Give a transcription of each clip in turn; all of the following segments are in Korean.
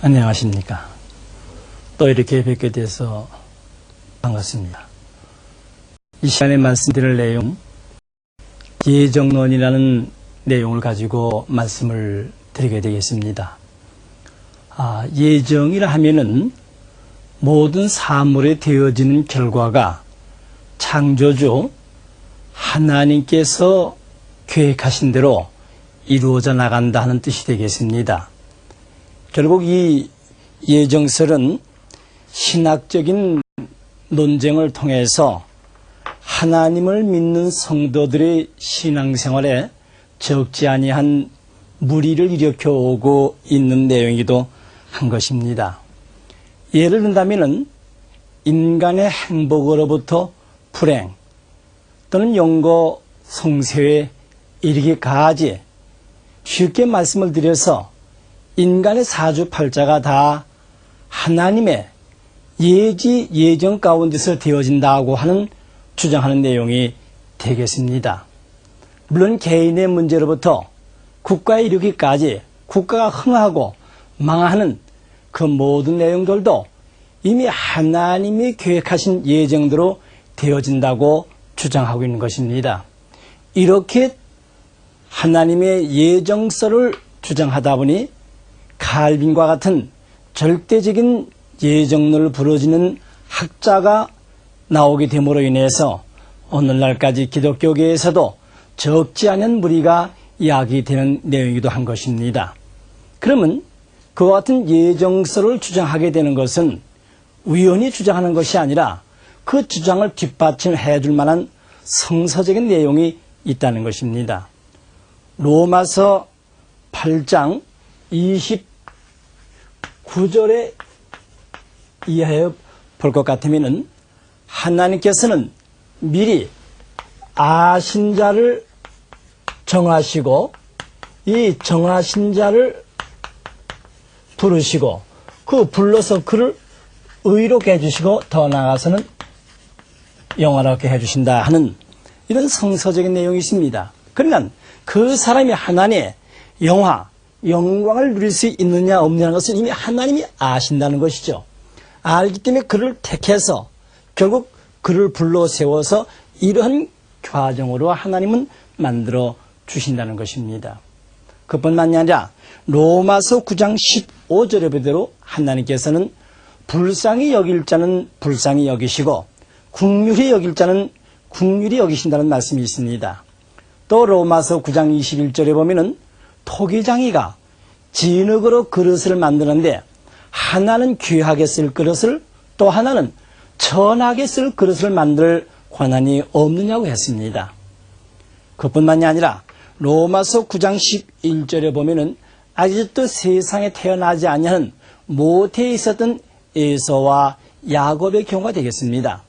안녕하십니까. 또 이렇게 뵙게 돼서 반갑습니다. 이 시간에 말씀드릴 내용, 예정론이라는 내용을 가지고 말씀을 드리게 되겠습니다. 예정이라 하면은 모든 사물에 되어지는 결과가 창조주 하나님께서 계획하신 대로 이루어져 나간다 하는 뜻이 되겠습니다. 결국 이 예정설은 신학적인 논쟁을 통해서 하나님을 믿는 성도들의 신앙생활에 적지 아니한 무리를 일으켜 오고 있는 내용이기도 한 것입니다. 예를 든다면 인간의 행복으로부터 불행 또는 영고 성쇠에 이르기까지 쉽게 말씀을 드려서 인간의 사주팔자가 다 하나님의 예정 가운데서 되어진다고 하는 주장하는 내용이 되겠습니다. 물론 개인의 문제로부터 국가에 이르기까지 국가가 흥하고 망하는 그 모든 내용들도 이미 하나님이 계획하신 예정대로 되어진다고 주장하고 있는 것입니다. 이렇게 하나님의 예정설을 주장하다 보니 칼빈과 같은 절대적인 예정론을 부르짖는 학자가 나오게 됨으로 인해서 오늘날까지 기독교계에서도 적지 않은 무리가 야기되는 내용이기도 한 것입니다. 그러면 그와 같은 예정설을 주장하게 되는 것은 우연히 주장하는 것이 아니라 그 주장을 뒷받침해 줄 만한 성서적인 내용이 있다는 것입니다. 로마서 8장 29절에 이해해 볼 것 같으면 하나님께서는 미리 아신 자를 정하시고 이 정하신 자를 부르시고 그 불러서 그를 의롭게 해주시고 더 나아가서는 영원하게 해주신다 하는 이런 성서적인 내용이 있습니다. 그러니까 그 사람이 하나님의 영광을 누릴 수 있느냐 없느냐는 것은 이미 하나님이 아신다는 것이죠. 알기 때문에 그를 택해서 결국 그를 불러 세워서 이러한 과정으로 하나님은 만들어 주신다는 것입니다. 그뿐만이 아니라 로마서 9장 15절에 보대로 하나님께서는 불쌍히 여길 자는 불쌍히 여기시고 긍휼히 여길 자는 긍휼히 여기신다는 말씀이 있습니다. 또 로마서 9장 21절에 보면은 토기장이가 진흙으로 그릇을 만드는데 하나는 귀하게 쓸 그릇을 또 하나는 천하게 쓸 그릇을 만들 권한이 없느냐고 했습니다. 그뿐만이 아니라 로마서 9장 11절에 보면은 아직도 세상에 태어나지 아니하는 모태에 있었던 에서와 야곱의 경우가 되겠습니다.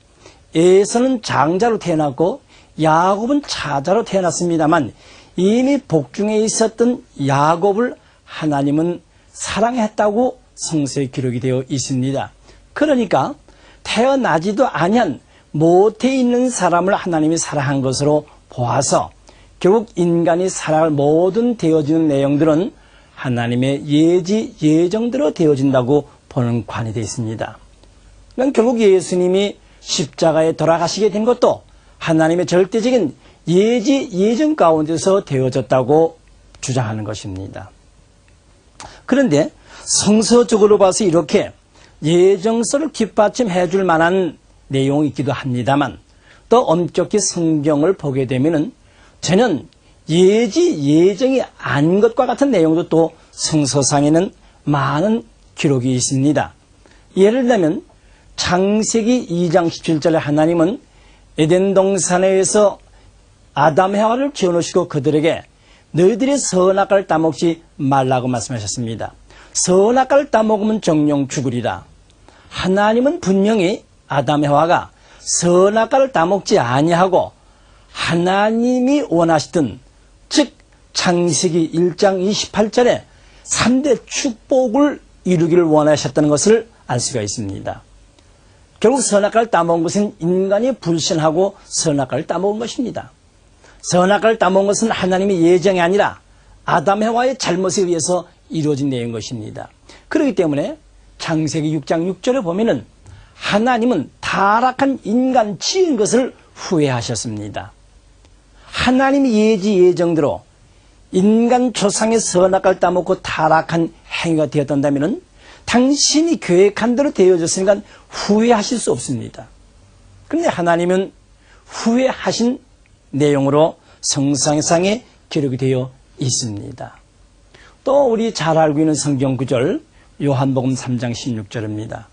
에서는 장자로 태어났고 야곱은 차자로 태어났습니다만 이미 복중에 있었던 야곱을 하나님은 사랑했다고 성서에 기록이 되어 있습니다. 그러니까 태어나지도 아니한 모태에 있는 사람을 하나님이 사랑한 것으로 보아서 결국 인간이 살아갈 모든 되어지는 내용들은 하나님의 예정대로 되어진다고 보는 관이 되어 있습니다. 그러니까 결국 예수님이 십자가에 돌아가시게 된 것도 하나님의 절대적인 예정 가운데서 되어졌다고 주장하는 것입니다. 그런데 성서적으로 봐서 이렇게 예정설을 뒷받침해 줄 만한 내용이 있기도 합니다만 또 엄격히 성경을 보게 되면은 전혀 예정이 아닌 것과 같은 내용도 또 성서상에는 많은 기록이 있습니다. 예를 들면 창세기 2장 17절에 하나님은 에덴 동산에서 아담 해와를 지어놓으시고 그들에게 너희들이 선악과를 따먹지 말라고 말씀하셨습니다. 선악과를 따먹으면 정령 죽으리라. 하나님은 분명히 아담 해와가 선악과를 따먹지 아니하고 하나님이 원하시던 즉 창세기 1장 28절에 3대 축복을 이루기를 원하셨다는 것을 알 수가 있습니다. 결국 선악과를 따먹은 것은 인간이 불신하고 선악과를 따먹은 것입니다. 선악과를 따먹은 것은 하나님의 예정이 아니라 아담 해와의 잘못에 의해서 이루어진 내용인 것입니다. 그렇기 때문에 창세기 6장 6절에 보면은 하나님은 타락한 인간 지은 것을 후회하셨습니다. 하나님이 예지 예정대로 인간 조상의 선악을 따먹고 타락한 행위가 되었던다면 당신이 계획한 대로 되어졌으니까 후회하실 수 없습니다. 그런데 하나님은 후회하신 내용으로 성경상에 기록이 되어 있습니다. 또 우리 잘 알고 있는 성경 구절 요한복음 3장 16절입니다.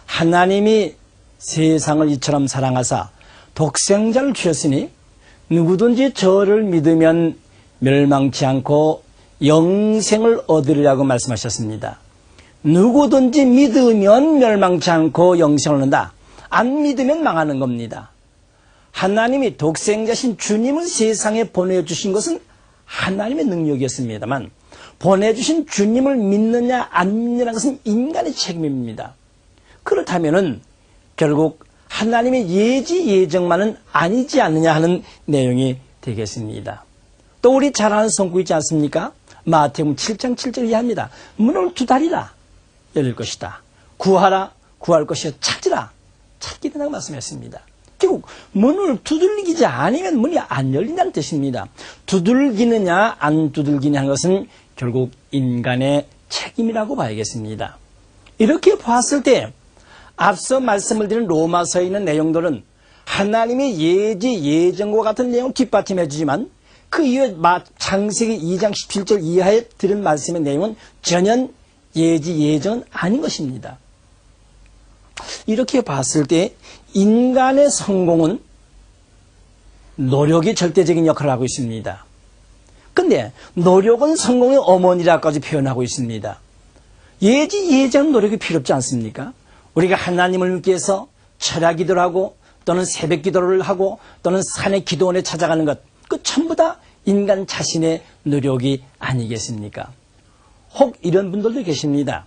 하나님이 세상을 이처럼 사랑하사 독생자를 주셨으니 누구든지 저를 믿으면 멸망치 않고 영생을 얻으리라고 말씀하셨습니다. 누구든지 믿으면 멸망치 않고 영생을 얻는다. 안 믿으면 망하는 겁니다. 하나님이 독생자신 주님을 세상에 보내주신 것은 하나님의 능력이었습니다만 보내주신 주님을 믿느냐 안 믿느냐는 것은 인간의 책임입니다. 그렇다면 결국 하나님의 예지 예정만은 아니지 않느냐 하는 내용이 되겠습니다. 또 우리 잘 아는 성구 있지 않습니까? 마태복음 7장 7절 이하입니다. 문을 두드리라 열릴 것이다. 구하라 구할 것이요 찾으라 찾게 된다고 말씀했습니다. 결국 문을 두들기지 않으면 문이 안 열린다는 뜻입니다. 두들기느냐 안 두들기냐 하는 것은 결국 인간의 책임이라고 봐야겠습니다. 이렇게 봤을 때 앞서 말씀을 드린 로마서에 있는 내용들은 하나님의 예지 예정과 같은 내용을 뒷받침해 주지만 그 이후에 창세기 2장 17절 이하에 들은 말씀의 내용은 전혀 예지 예정은 아닌 것입니다. 이렇게 봤을 때 인간의 성공은 노력이 절대적인 역할을 하고 있습니다. 그런데 노력은 성공의 어머니라까지 표현하고 있습니다. 예지 예정 노력이 필요 없지 않습니까? 우리가 하나님을 믿기 위해서 철야 기도를 하고 또는 새벽 기도를 하고 또는 산의 기도원에 찾아가는 것, 그 전부 다 인간 자신의 노력이 아니겠습니까? 혹 이런 분들도 계십니다.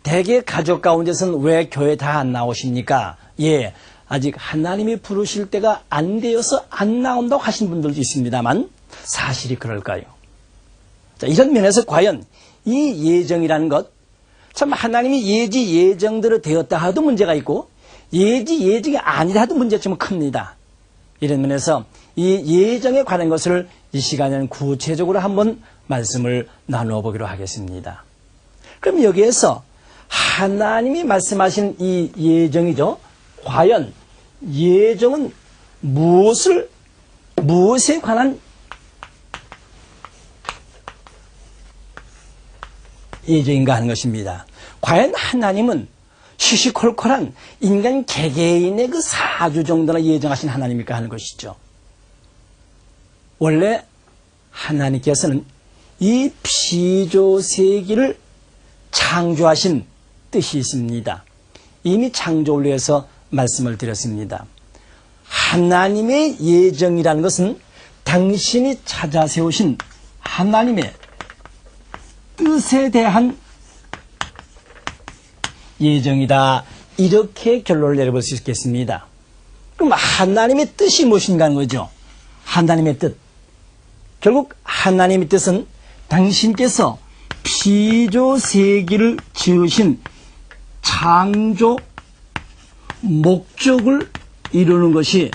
대개 가족 가운데서는 왜 교회 다 안 나오십니까? 예, 아직 하나님이 부르실 때가 안 되어서 안 나온다고 하신 분들도 있습니다만 사실이 그럴까요? 자, 이런 면에서 과연 이 예정이라는 것, 참 하나님이 예지 예정대로 되었다 하도 문제가 있고 예지 예정이 아니다 하도 문제점은 큽니다. 이런 면에서 이 예정에 관한 것을 이 시간에는 구체적으로 한번 말씀을 나누어 보기로 하겠습니다. 그럼 여기에서 하나님이 말씀하신 이 예정이죠. 과연 예정은 무엇에 관한 예정인가 하는 것입니다. 과연 하나님은 시시콜콜한 인간 개개인의 그 사주 정도나 예정하신 하나님일까 하는 것이죠. 원래 하나님께서는 이 피조세계를 창조하신 뜻이 있습니다. 이미 창조를 위해서 말씀을 드렸습니다. 하나님의 예정이라는 것은 당신이 찾아 세우신 하나님의 뜻에 대한 예정이다. 이렇게 결론을 내려볼 수 있겠습니다. 그럼 하나님의 뜻이 무엇인가 하는 거죠. 하나님의 뜻. 결국 하나님의 뜻은 당신께서 피조세계를 지으신 창조 목적을 이루는 것이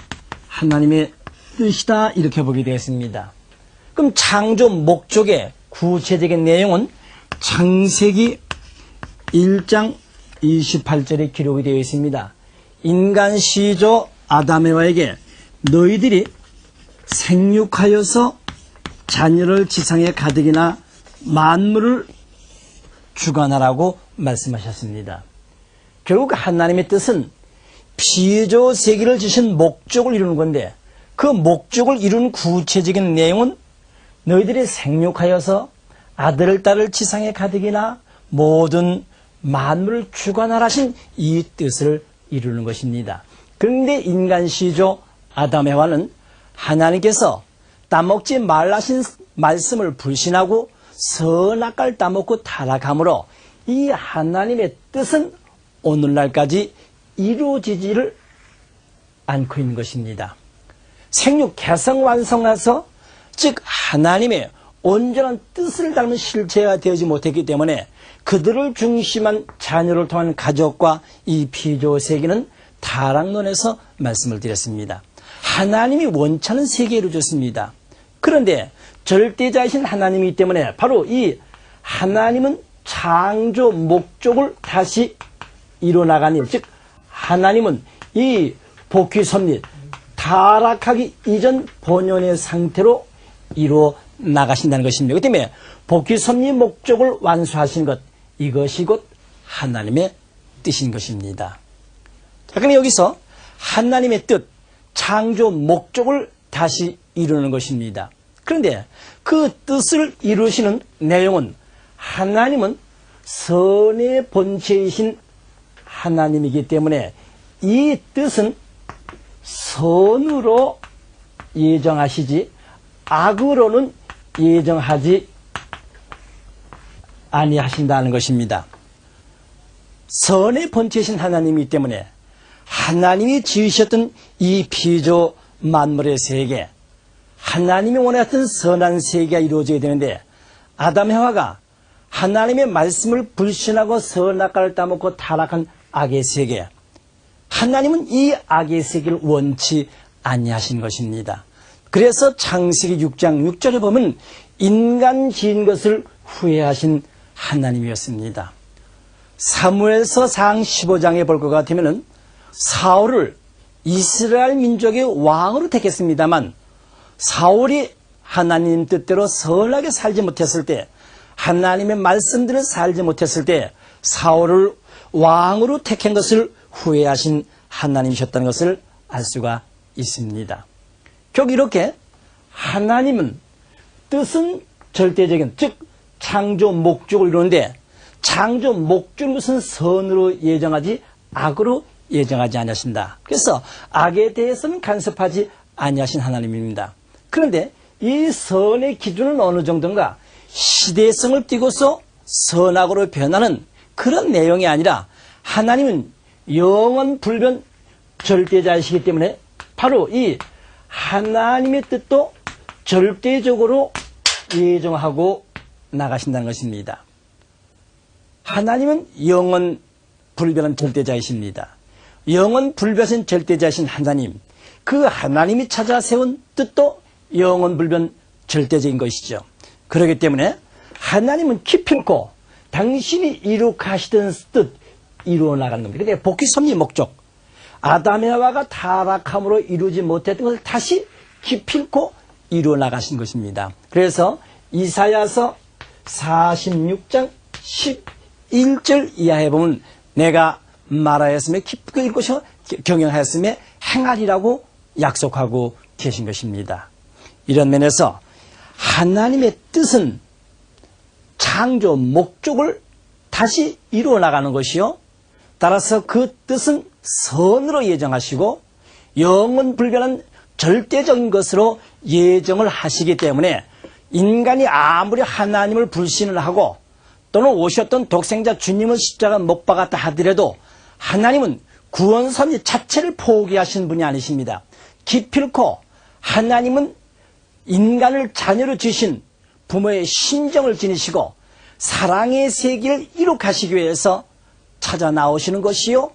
하나님의 뜻이다. 이렇게 보게 되었습니다. 그럼 창조 목적의 구체적인 내용은 창세기 1장 28절에 기록이 되어 있습니다. 인간 시조 아담에와에게 너희들이 생육하여서 자녀를 지상에 가득이나 만물을 주관하라고 말씀하셨습니다. 결국 하나님의 뜻은 피조세계를 지신 목적을 이루는 건데 그 목적을 이루는 구체적인 내용은 너희들이 생육하여서 아들을 딸을 지상에 가득이나 모든 만물을 주관하라신 이 뜻을 이루는 것입니다. 그런데 인간 시조 아담 에와는 하나님께서 따먹지 말라신 말씀을 불신하고 선악과를 따먹고 타락함으로 이 하나님의 뜻은 오늘날까지 이루어지지를 않고 있는 것입니다. 생육 개성 완성해서 즉 하나님의 온전한 뜻을 닮은 실체가 되지 못했기 때문에 그들을 중심한 자녀를 통한 가족과 이 피조 세계는 타락론에서 말씀을 드렸습니다. 하나님이 원치 않은 세계를 줬습니다. 그런데 절대자이신 하나님이기 때문에 바로 이 하나님은 창조 목적을 다시 이뤄나가는 일, 즉 하나님은 이 복귀 섭리, 타락하기 이전 본연의 상태로 이루어 나가신다는 것입니다. 그렇기 때문에 복귀 섭리 목적을 완수하신 것, 이것이 곧 하나님의 뜻인 것입니다. 자, 그럼 여기서 하나님의 뜻, 창조 목적을 다시 이루는 것입니다. 그런데 그 뜻을 이루시는 내용은 하나님은 선의 본체이신 하나님이기 때문에 이 뜻은 선으로 예정하시지 악으로는 예정하지 아니하신다는 것입니다. 선의 본체이신 하나님이기 때문에 하나님이 지으셨던 이 피조 만물의 세계, 하나님이 원하셨던 선한 세계가 이루어져야 되는데 아담 해와가 하나님의 말씀을 불신하고 선악과를 따먹고 타락한 악의 세계, 하나님은 이 악의 세계를 원치 아니하신 것입니다. 그래서 창세기 6장 6절에 보면 인간 지은 것을 후회하신 하나님이었습니다. 사무엘서 4장 15장에 볼 것 같으면 사울을 이스라엘 민족의 왕으로 택했습니다만 사울이 하나님 뜻대로 선하게 살지 못했을 때, 하나님의 말씀대로 살지 못했을 때 사울을 왕으로 택한 것을 후회하신 하나님이셨다는 것을 알 수가 있습니다. 결국 이렇게 하나님은 뜻은 절대적인, 즉 창조 목적을 이루는데 창조 목적은 무슨 선으로 예정하지 악으로 예정하지 아니하신다. 그래서 악에 대해서는 간섭하지 아니하신 하나님입니다. 그런데 이 선의 기준은 어느 정도인가? 시대성을 띠고서 선악으로 변하는 그런 내용이 아니라 하나님은 영원 불변 절대자이시기 때문에 바로 이 하나님의 뜻도 절대적으로 예정하고 나가신다는 것입니다. 하나님은 영원 불변한 절대자이십니다. 영원 불변한 절대자이신 하나님, 그 하나님이 찾아 세운 뜻도 영원 불변 절대적인 것이죠. 그렇기 때문에 하나님은 기필코 당신이 이룩하시던 뜻 이루어 나가는 겁니다. 그러니까 복귀 섭리 목적, 아담의 하와가 타락함으로 이루지 못했던 것을 다시 기필코 이루어 나가신 것입니다. 그래서 이사야서 46장 11절 이하에 보면 내가 말하였으며 기쁘게 읽고 경영하였으며 행하리라고 약속하고 계신 것입니다. 이런 면에서 하나님의 뜻은 창조 목적을 다시 이루어 나가는 것이요, 따라서 그 뜻은 선으로 예정하시고 영원 불변한 절대적인 것으로 예정을 하시기 때문에 인간이 아무리 하나님을 불신을 하고 또는 오셨던 독생자 주님을 십자가 못 박았다 하더라도 하나님은 구원 섭리 자체를 포기하신 분이 아니십니다. 기필코 하나님은 인간을 자녀로 지으신 부모의 신정을 지니시고 사랑의 세계를 이룩하시기 위해서 찾아 나오시는 것이요,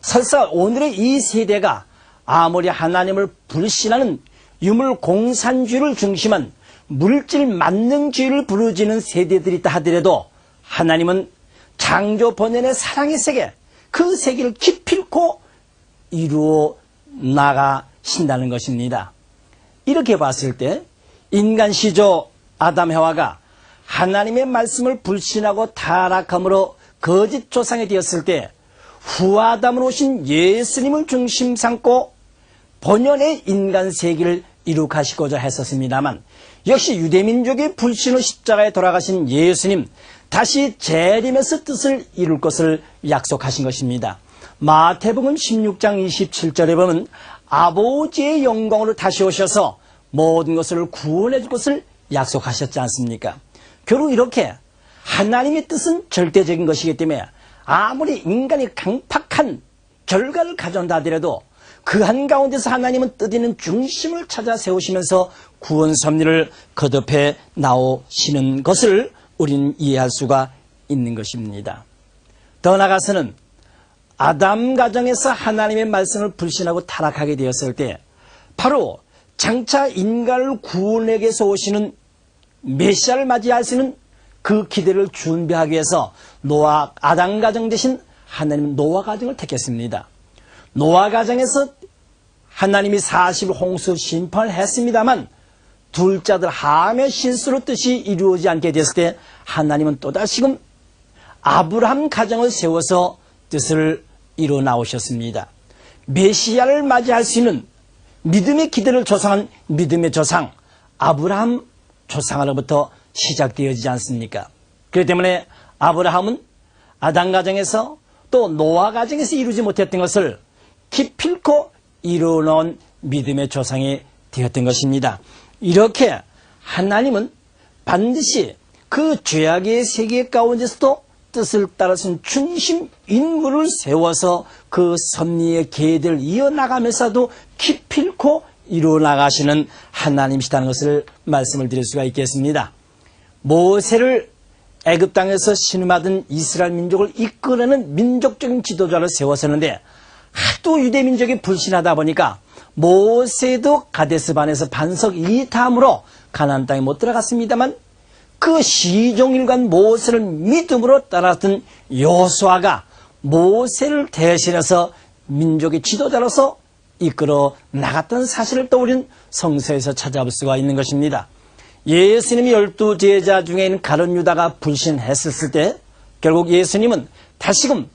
설사 오늘의 이 세대가 아무리 하나님을 불신하는 유물공산주의를 중심한 물질 만능주의를 부르짖는 세대들이 있다 하더라도 하나님은 창조 본연의 사랑의 세계, 그 세계를 기필코 이루어 나가신다는 것입니다. 이렇게 봤을 때 인간 시조 아담 해와가 하나님의 말씀을 불신하고 타락함으로 거짓 조상이 되었을 때 후아담으로 오신 예수님을 중심 삼고 본연의 인간 세계를 이룩하시고자 했었습니다만 역시 유대민족의 불신의 십자가에 돌아가신 예수님 다시 재림에서 뜻을 이룰 것을 약속하신 것입니다. 마태복음 16장 27절에 보면 아버지의 영광으로 다시 오셔서 모든 것을 구원해 줄 것을 약속하셨지 않습니까? 결국 이렇게 하나님의 뜻은 절대적인 것이기 때문에 아무리 인간이 강팍한 결과를 가져온다 하더라도 그 한가운데서 하나님은 뜻있는 중심을 찾아 세우시면서 구원 섭리를 거듭해 나오시는 것을 우리는 이해할 수가 있는 것입니다. 더 나아가서는 아담 가정에서 하나님의 말씀을 불신하고 타락하게 되었을 때 바로 장차 인간을 구원하기 위해서 오시는 메시아를 맞이할 수 있는 그 기대를 준비하기 위해서 아담 가정 대신 하나님은 노아 가정을 택했습니다. 노아 가정에서 하나님이 40일 홍수 심판을 했습니다만 둘째 아들 함의 실수로 뜻이 이루어지지 않게 됐을 때 하나님은 또다시금 아브라함 가정을 세워서 뜻을 이루어 나오셨습니다. 메시아를 맞이할 수 있는 믿음의 기대를 조성한 믿음의 조상 아브라함 조상으로부터 시작되어지지 않습니까? 그렇기 때문에 아브라함은 아담 가정에서 또 노아 가정에서 이루지 못했던 것을 기필코 이루어놓은 믿음의 조상이 되었던 것입니다. 이렇게 하나님은 반드시 그 죄악의 세계 가운데서도 뜻을 따라서 중심 인물을 세워서 그 섭리의 계대를 이어나가면서도 기필코 이루어나가시는 하나님이시다는 것을 말씀을 드릴 수가 있겠습니다. 모세를 애굽 땅에서 신음하던 이스라엘 민족을 이끌어내는 민족적인 지도자를 세웠었는데 하도 유대 민족이 불신하다 보니까 모세도 가데스반에서 반석 이탐으로 가나안 땅에 못 들어갔습니다만 그 시종일관 모세를 믿음으로 따랐던 여호수아가 모세를 대신해서 민족의 지도자로서 이끌어 나갔던 사실을 또 우리는 성서에서 찾아볼 수가 있는 것입니다. 예수님이 12제자 중에 있는 가룟 유다가 불신했을 때 결국 예수님은 다시금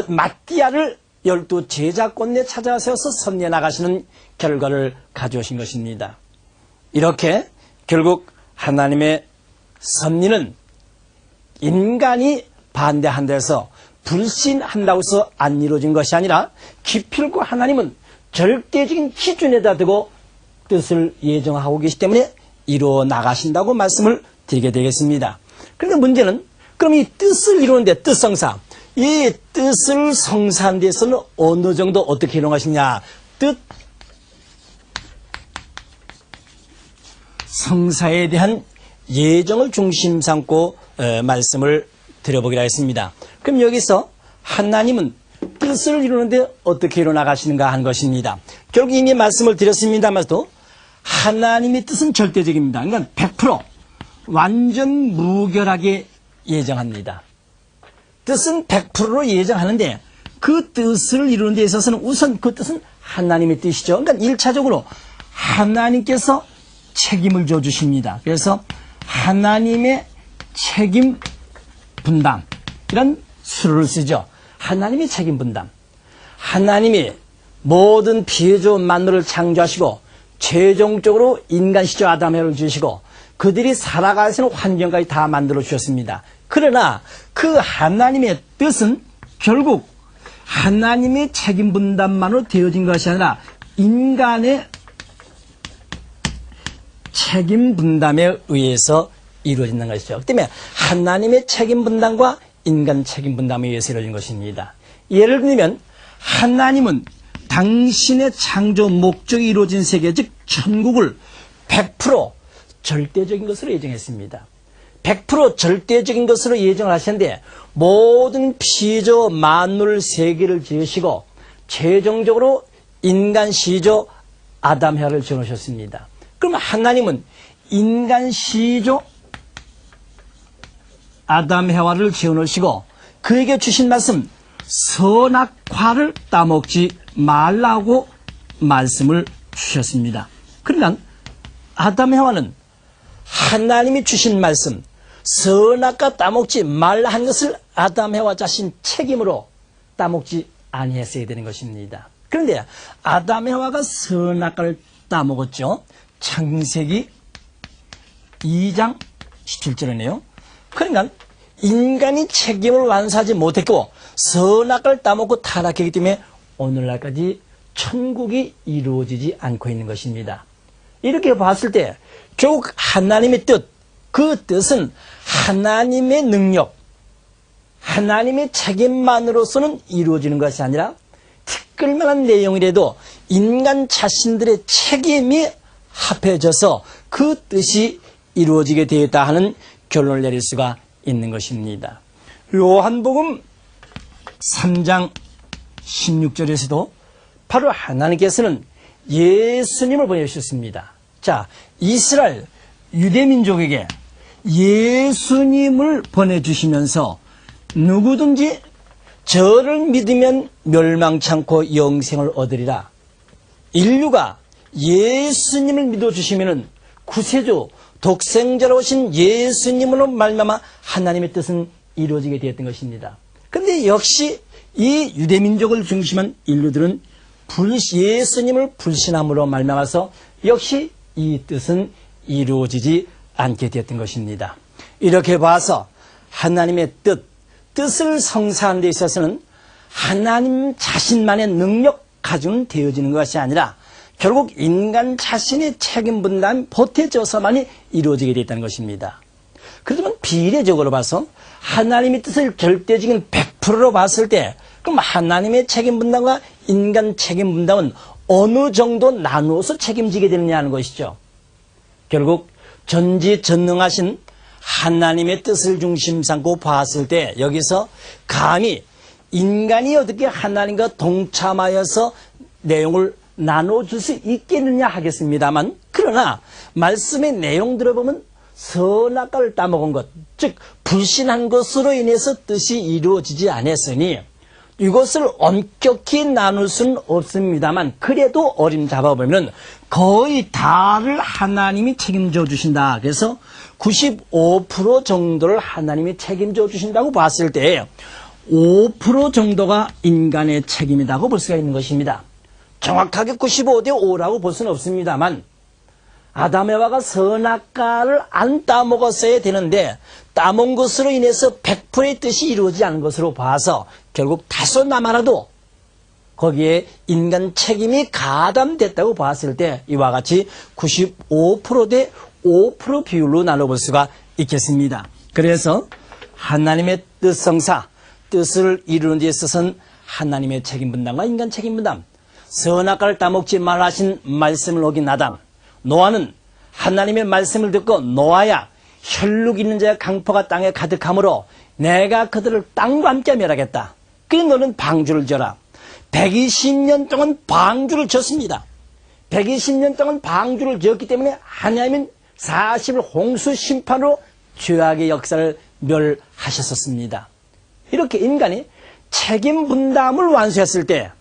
마띠아를 12제자권에 찾아세워서 섭리해 나가시는 결과를 가져오신 것입니다. 이렇게 결국 하나님의 섭리는 인간이 반대한다 해서 불신한다고 해서 안 이루어진 것이 아니라 기필코 하나님은 절대적인 기준에다 두고 뜻을 예정하고 계시기 때문에 이루어 나가신다고 말씀을 드리게 되겠습니다. 그런데 문제는 그럼 이 뜻을 이루는데 뜻성사, 이 뜻을 성사한 데서는 어느 정도 어떻게 이루어가시냐, 뜻 성사에 대한 예정을 중심 삼고 말씀을 드려보기로 했습니다. 그럼 여기서 하나님은 뜻을 이루는데 어떻게 이루어나가시는가 하는 것입니다. 결국 이미 말씀을 드렸습니다만도 하나님의 뜻은 절대적입니다. 그러니까 100% 완전 무결하게 예정합니다. 뜻은 100%로 예정하는데 그 뜻을 이루는 데 있어서는 우선 그 뜻은 하나님의 뜻이죠. 그러니까 1차적으로 하나님께서 책임을 져주십니다. 그래서 하나님의 책임 분담, 이런 수를 쓰죠. 하나님의 책임 분담. 하나님이 모든 피조 만물을 창조하시고 최종적으로 인간 시조 아담을 주시고 그들이 살아갈 수 있는 환경까지 다 만들어 주셨습니다. 그러나 그 하나님의 뜻은 결국 하나님의 책임 분담만으로 되어진 것이 아니라 인간의 책임 분담에 의해서 이루어진다는 것이죠. 그렇기 때문에 하나님의 책임 분담과 인간 책임 분담에 의해서 이루어진 것입니다. 예를 들면 하나님은 당신의 창조 목적이 이루어진 세계, 즉 천국을 100% 절대적인 것으로 예정했습니다. 100% 절대적인 것으로 예정을 하셨는데 모든 피조 만물 세계를 지으시고 최종적으로 인간 시조 아담 해와를 지어놓으셨습니다. 그럼 하나님은 인간 시조 아담 해와를 지어놓으시고 그에게 주신 말씀 선악과를 따먹지 말라고 말씀을 주셨습니다. 그러니까 아담 해와는 하나님이 주신 말씀 선악과 따먹지 말라 한 것을 아담 해와 자신 책임으로 따먹지 아니했어야 되는 것입니다. 그런데 아담 해와가 선악과를 따먹었죠. 창세기 2장 17절이네요. 그러니까 인간이 책임을 완수하지 못했고 선악과를 따먹고 타락했기 때문에 오늘날까지 천국이 이루어지지 않고 있는 것입니다. 이렇게 봤을 때 결국 하나님의 뜻, 그 뜻은 하나님의 능력, 하나님의 책임만으로서는 이루어지는 것이 아니라 끌만한 내용이라도 인간 자신들의 책임이 합해져서 그 뜻이 이루어지게 되었다 하는 결론을 내릴 수가 있는 것입니다. 요한복음 3장 16절에서도 바로 하나님께서는 예수님을 보내주셨습니다. 자, 이스라엘 유대민족에게 예수님을 보내주시면서 누구든지 저를 믿으면 멸망치 않고 영생을 얻으리라. 인류가 예수님을 믿어주시면 구세주 독생자로 오신 예수님으로 말미암아 하나님의 뜻은 이루어지게 되었던 것입니다. 그런데 역시 이 유대민족을 중심한 인류들은 예수님을 불신함으로 말미암아서 역시 이 뜻은 이루어지지 않게 되었던 것입니다. 이렇게 봐서 하나님의 뜻을 성사하는 데 있어서는 하나님 자신만의 능력 가지고는 되어지는 것이 아니라 결국 인간 자신의 책임 분담이 보태져서만이 이루어지게 되었다는 것입니다. 그렇지만 비례적으로 봐서 하나님의 뜻을 절대적인 100%로 봤을 때 그럼 하나님의 책임 분담과 인간 책임 분담은 어느 정도 나누어서 책임지게 되느냐 하는 것이죠. 결국 전지전능하신 하나님의 뜻을 중심 삼고 봤을 때 여기서 감히 인간이 어떻게 하나님과 동참하여서 내용을 나눠줄 수 있겠느냐 하겠습니다만, 그러나 말씀의 내용 들어보면 선악과를 따먹은 것, 즉 불신한 것으로 인해서 뜻이 이루어지지 않았으니 이것을 엄격히 나눌 수는 없습니다만, 그래도 어림잡아보면 거의 다를 하나님이 책임져 주신다. 그래서 95% 정도를 하나님이 책임져 주신다고 봤을 때 5% 정도가 인간의 책임이라고 볼 수가 있는 것입니다. 정확하게 95대 5라고 볼 수는 없습니다만, 아담 에바가 선악과를 안 따먹었어야 되는데 따먹은 것으로 인해서 100%의 뜻이 이루어지지 않은 것으로 봐서 결국 다소 남아라도 거기에 인간 책임이 가담됐다고 봤을 때 이와 같이 95%대 5% 비율로 나눠볼 수가 있겠습니다. 그래서 하나님의 뜻성사, 뜻을 이루는 데 있어서는 하나님의 책임 분담과 인간 책임 분담, 선악과를 따먹지 말라 하신 말씀을 어긴 아담, 노아는 하나님의 말씀을 듣고 노아야 혈육 있는 자의 강포가 땅에 가득하므로 내가 그들을 땅과 함께 멸하겠다. 그래서 너는 방주를 져라. 120년 동안 방주를 졌습니다. 120년 동안 방주를 지었기 때문에 하나님은 40일 홍수 심판으로 죄악의 역사를 멸하셨었습니다. 이렇게 인간이 책임 분담을 완수했을 때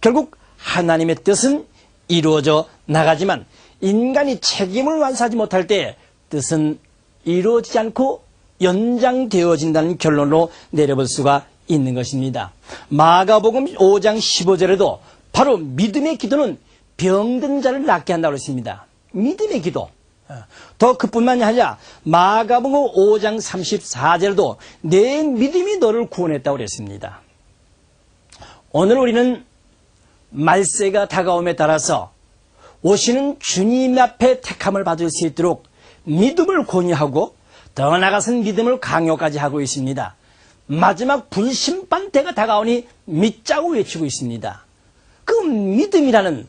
결국 하나님의 뜻은 이루어져 나가지만 인간이 책임을 완수하지 못할 때 뜻은 이루어지지 않고 연장되어진다는 결론으로 내려볼 수가 있는 것입니다. 마가복음 5장 15절에도 바로 믿음의 기도는 병든 자를 낫게 한다고 했습니다. 믿음의 기도. 더 그뿐만이 아니라 마가복음 5장 34절에도 내 믿음이 너를 구원했다고 했습니다. 오늘 우리는 말세가 다가옴에 따라서 오시는 주님 앞에 택함을 받을 수 있도록 믿음을 권유하고 더 나아가서는 믿음을 강요까지 하고 있습니다. 마지막 불심판 때가 다가오니 믿자고 외치고 있습니다. 그 믿음이라는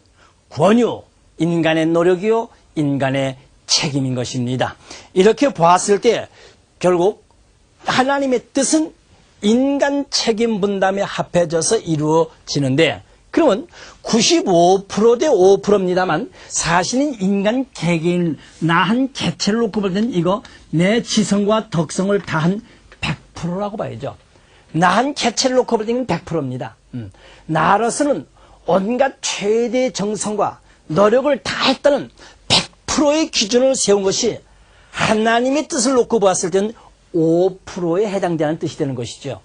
권유, 인간의 노력이요 인간의 책임인 것입니다. 이렇게 보았을 때 결국 하나님의 뜻은 인간 책임 분담에 합해져서 이루어지는데, 그러면 95%대 5%입니다만 사실은 인간 개개인 나 한 개체를 놓고 볼 때는 이거 내 지성과 덕성을 다한 100%라고 봐야죠. 나 한 개체를 놓고 볼 때는 100%입니다. 나로서는 온갖 최대의 정성과 노력을 다했다는 100%의 기준을 세운 것이 하나님의 뜻을 놓고 보았을 때는 5%에 해당되는 뜻이 되는 것이죠.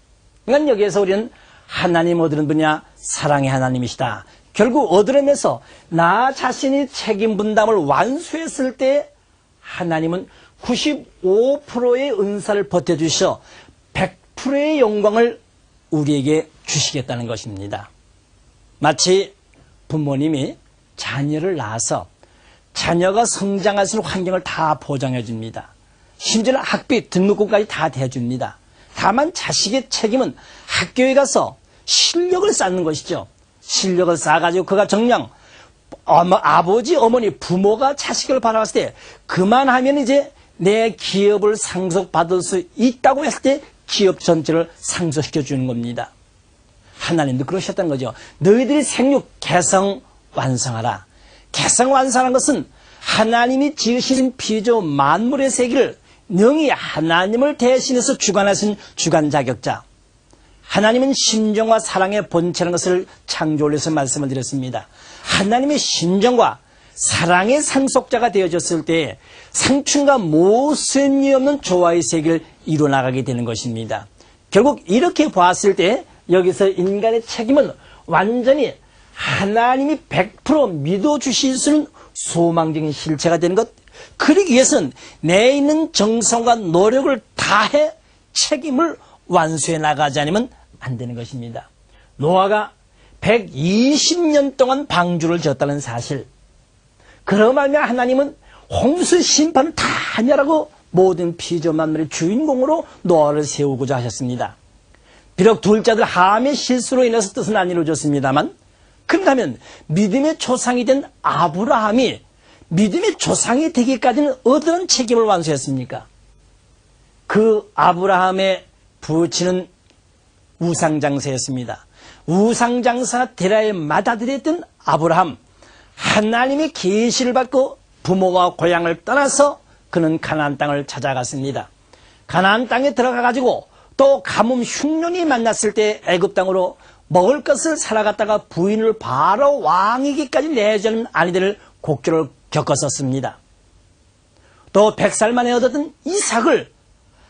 그러니까 여기에서 우리는 하나님 얻으는 분야 사랑의 하나님이시다. 결국 얻으면서 나 자신이 책임 분담을 완수했을 때 하나님은 95%의 은사를 버텨주셔 100%의 영광을 우리에게 주시겠다는 것입니다. 마치 부모님이 자녀를 낳아서 자녀가 성장할 수 있는 환경을 다 보장해 줍니다. 심지어는 학비, 등록금까지 다 대줍니다. 다만 자식의 책임은 학교에 가서 실력을 쌓는 것이죠. 실력을 쌓아가지고 그가 정녕 아버지, 어머니, 부모가 자식을 바라봤을 때 그만하면 이제 내 기업을 상속받을 수 있다고 했을 때 기업 전체를 상속시켜 주는 겁니다. 하나님도 그러셨다는 거죠. 너희들이 생육 개성 완성하라. 개성 완성하는 것은 하나님이 지으신 피조 만물의 세계를 능히 하나님을 대신해서 주관하신 주관 자격자. 하나님은 심정과 사랑의 본체라는 것을 창조를 해서 말씀을 드렸습니다. 하나님의 심정과 사랑의 상속자가 되어졌을 때 상충과 모순이 없는 조화의 세계를 이루어나가게 되는 것입니다. 결국 이렇게 봤을 때 여기서 인간의 책임은 완전히 하나님이 100% 믿어주실 수 있는 소망적인 실체가 되는 것. 그러기 위해서는 내 있는 정성과 노력을 다해 책임을 완수해 나가지 않으면 안 되는 것입니다. 노아가 120년 동안 방주를 지었다는 사실. 그러면 하나님은 홍수 심판을 다 하냐라고 모든 피조 만물의 주인공으로 노아를 세우고자 하셨습니다. 비록 둘째 아들 함의 실수로 인해서 뜻은 안 이루어졌습니다만, 그렇다면 믿음의 조상이 된 아브라함이 믿음의 조상이 되기까지는 어떤 책임을 완수했습니까? 그 아브라함의 부친은 우상장사였습니다. 우상장사 데라에 맏아들이었던 아브라함, 하나님의 계시를 받고 부모와 고향을 떠나서 그는 가나안 땅을 찾아갔습니다. 가나안 땅에 들어가가지고 또 가뭄 흉년이 만났을 때 애굽 땅으로 먹을 것을 살아갔다가 부인을 바로 왕이기까지 내주는 아내들을 곡절을 겪었었습니다. 또 100살 만에 얻었던 이삭을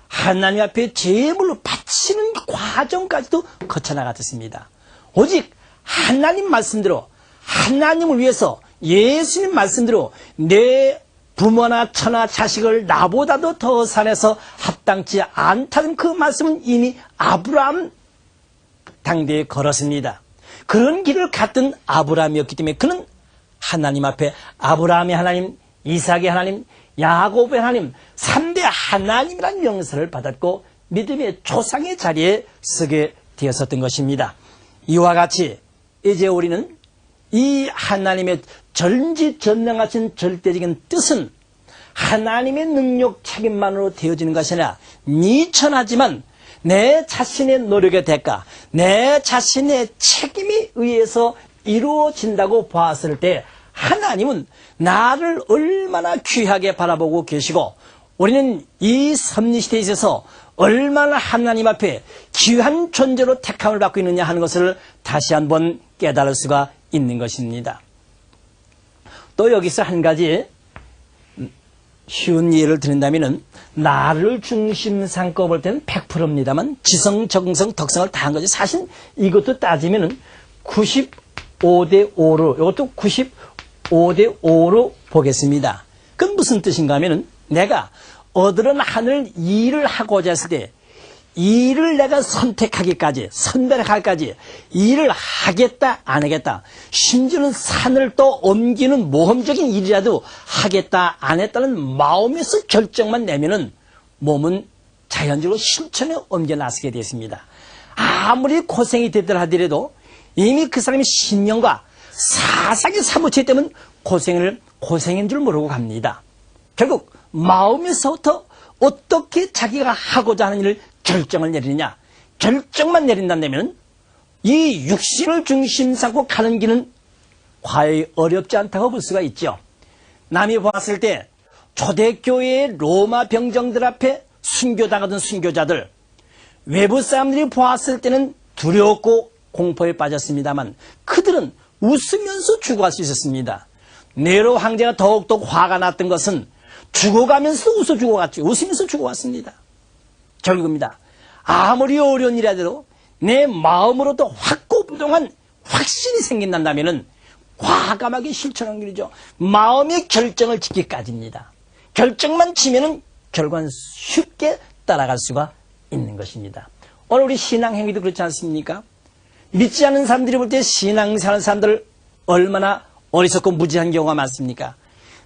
하나님 앞에 제물로 바치는 과정까지도 거쳐나갔습니다. 오직 하나님 말씀대로, 하나님을 위해서 예수님 말씀대로 내 부모나 처나 자식을 나보다도 더 산해서 합당치 않다는 그 말씀은 이미 아브라함 당대에 걸었습니다. 그런 길을 갔던 아브라함이었기 때문에 그는 하나님 앞에 아브라함의 하나님, 이삭의 하나님, 야곱의 하나님, 3대 하나님이라는 명세를 받았고 믿음의 조상의 자리에 서게 되었었던 것입니다. 이와 같이 이제 우리는 이 하나님의 전지전능하신 절대적인 뜻은 하나님의 능력 책임만으로 되어지는 것이 아니라 니천하지만 내 자신의 노력의 대가, 내 자신의 책임에 의해서 이루어진다고 봤을 때 하나님은 나를 얼마나 귀하게 바라보고 계시고 우리는 이 섭리시대에 있어서 얼마나 하나님 앞에 귀한 존재로 택함을 받고 있느냐 하는 것을 다시 한번 깨달을 수가 있는 것입니다. 또 여기서 한 가지 쉬운 예를 드린다면 나를 중심 삼고 볼 때는 100%입니다만 지성, 정성, 덕성을 다 한 거지. 사실 이것도 따지면 95대 5로 이것도 95대 5로 보겠습니다. 그건 무슨 뜻인가 하면 내가 어드른 하늘 일을 하고자 했을 때 일을 내가 선택하기까지 선별하기까지 일을 하겠다 안 하겠다 심지어는 산을 또 옮기는 모험적인 일이라도 하겠다 안 했다는 마음에서 결정만 내면은 몸은 자연적으로 실천에 옮겨 나서게 되었습니다. 아무리 고생이 되더라 하더라도 이미 그 사람의 신념과 사상의 사무치 때문에 고생인 줄 모르고 갑니다. 결국 마음에서부터 어떻게 자기가 하고자 하는 일을 결정을 내리느냐. 결정만 내린다면 이 육신을 중심 삼고 가는 길은 과히 어렵지 않다고 볼 수가 있죠. 남이 봤을 때 초대교회의 로마 병정들 앞에 순교당하던 순교자들, 외부 사람들이 보았을 때는 두려웠고 공포에 빠졌습니다만 그들은 웃으면서 죽어갈 수 있었습니다. 네로 황제가 더욱더 화가 났던 것은 죽어가면서 웃어 죽어갔죠. 웃으면서 죽어갔습니다. 결국입니다. 아무리 어려운 일이라도 내 마음으로도 확고부동한 확신이 생긴다면 과감하게 실천하는 길이죠. 마음의 결정을 지키기까지입니다. 결정만 치면은 결과는 쉽게 따라갈 수가 있는 것입니다. 오늘 우리 신앙 행위도 그렇지 않습니까? 믿지 않는 사람들이 볼 때 신앙생활하는 사람들 얼마나 어리석고 무지한 경우가 많습니까?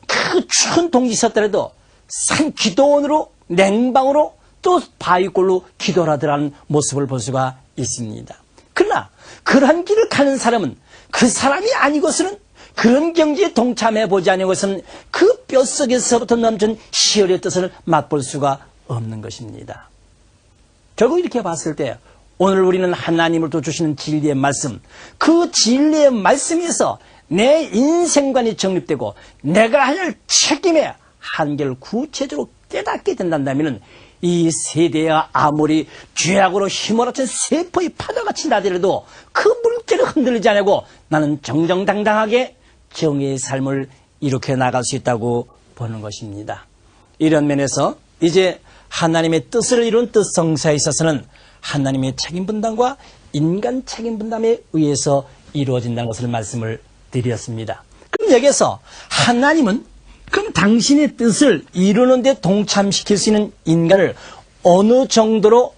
그 추운 동지 있었더라도 산 기도원으로 냉방으로 또 바위골로 기도를 하더라는 모습을 볼 수가 있습니다. 그러나 그러한 길을 가는 사람은 그 사람이 아니고서는 그런 경지에 동참해보지 않고서는 그 뼛속에서부터 넘친 시열의 뜻을 맛볼 수가 없는 것입니다. 결국 이렇게 봤을 때 오늘 우리는 하나님을 또 주시는 진리의 말씀, 그 진리의 말씀에서 내 인생관이 정립되고 내가 할 책임의 한계를 구체적으로 깨닫게 된다면 이 세대가 아무리 죄악으로 휘몰아친 세포의 파도같이 나더라도 그 물결을 흔들리지 않고 나는 정정당당하게 정의의 삶을 이룩해 나갈 수 있다고 보는 것입니다. 이런 면에서 이제 하나님의 뜻을 이룬 뜻성사에 있어서는 하나님의 책임분담과 인간 책임분담에 의해서 이루어진다는 것을 말씀을 드렸습니다. 그럼 여기서 하나님은 그럼 당신의 뜻을 이루는 데 동참시킬 수 있는 인간을 어느 정도로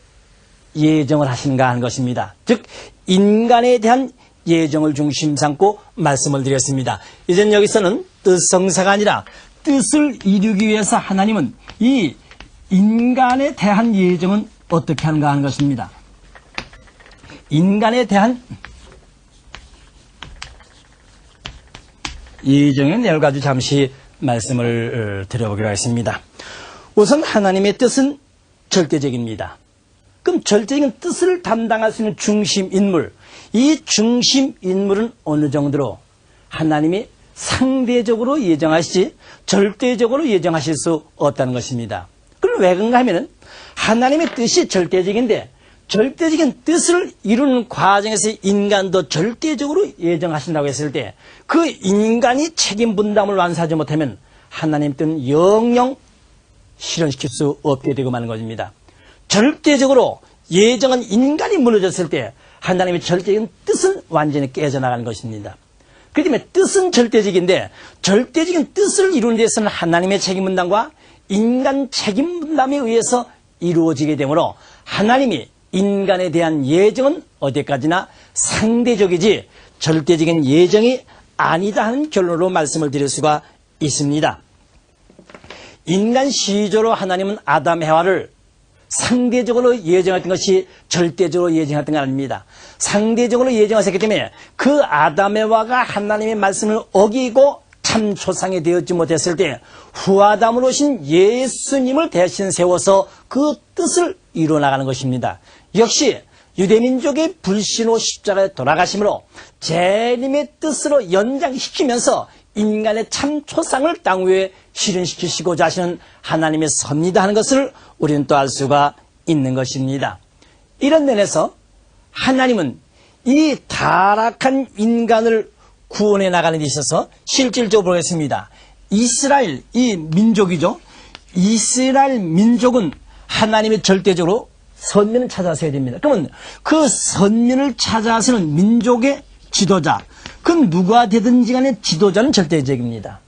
예정을 하신가 하는 것입니다. 즉 인간에 대한 예정을 중심 삼고 말씀을 드렸습니다. 이젠 여기서는 뜻성사가 아니라 뜻을 이루기 위해서 하나님은 이 인간에 대한 예정은 어떻게 하는가 하는 것입니다. 인간에 대한 예정의 내용을 가지고 잠시 말씀을 드려보기로 하겠습니다. 우선 하나님의 뜻은 절대적입니다. 그럼 절대적인 뜻을 담당할 수 있는 중심 인물, 이 중심 인물은 어느 정도로 하나님이 상대적으로 예정하시지 절대적으로 예정하실 수 없다는 것입니다. 그럼 왜 그런가 하면은 하나님의 뜻이 절대적인데 절대적인 뜻을 이루는 과정에서 인간도 절대적으로 예정하신다고 했을 때 그 인간이 책임 분담을 완수하지 못하면 하나님 뜻은 영영 실현시킬 수 없게 되고 마는 것입니다. 절대적으로 예정한 인간이 무너졌을 때 하나님의 절대적인 뜻은 완전히 깨져나가는 것입니다. 그렇기 때문에 뜻은 절대적인데 절대적인 뜻을 이루는 데서는 하나님의 책임 분담과 인간 책임 분담에 의해서 이루어지게 되므로 하나님이 인간에 대한 예정은 어디까지나 상대적이지 절대적인 예정이 아니다 하는 결론으로 말씀을 드릴 수가 있습니다. 인간 시조로 하나님은 아담 해와를 상대적으로 예정했던 것이 절대적으로 예정했던 건 아닙니다. 상대적으로 예정하셨기 때문에 그 아담 해와가 하나님의 말씀을 어기고 참 초상이 되었지 못했을 때 후아담으로 오신 예수님을 대신 세워서 그 뜻을 이루어나가는 것입니다. 역시 유대민족의 불신호 십자가에 돌아가심으로 재림의 뜻으로 연장시키면서 인간의 참 초상을 땅 위에 실현시키시고자 하시는 하나님의 섭니다 하는 것을 우리는 또 알 수가 있는 것입니다. 이런 면에서 하나님은 이 타락한 인간을 구원해 나가는 데 있어서 실질적으로 보겠습니다. 이스라엘, 이 민족이죠. 이스라엘 민족은 하나님이 절대적으로 선민을 찾아서야 됩니다. 그러면 그 선민을 찾아서는 민족의 지도자, 그 누가 되든지 간에 지도자는 절대적입니다.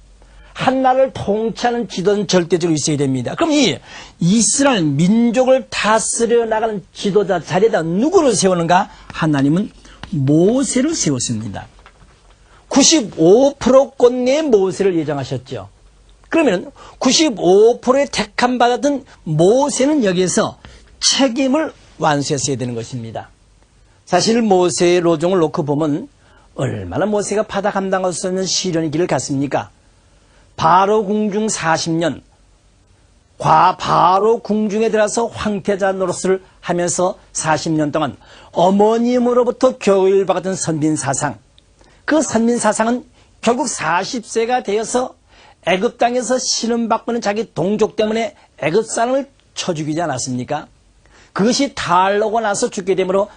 한 나라를 통치하는 지도자는 절대적으로 있어야 됩니다. 그럼 이 이스라엘 민족을 다스려 나가는 지도자 자리에다 누구를 세우는가? 하나님은 모세를 세웠습니다. 95%권의 모세를 예정하셨죠. 그러면 95%의 택함 받았던 모세는 여기에서 책임을 완수했어야 되는 것입니다. 사실 모세의 로종을 놓고 보면 얼마나 모세가 바다 감당할 수 없는 시련의 길을 갔습니까? 바로 궁중 40년, 바로 궁중에 들어서 황태자 노릇을 하면서 40년 동안 어머님으로부터 교육을 받았던 선민사상, 그 선민사상은 결국 40세가 되어서 애굽 땅에서 신음받고는 자기 동족 때문에 애굽 사람을 쳐 죽이지 않았습니까? 그것이 달러고 나서 죽게 되므로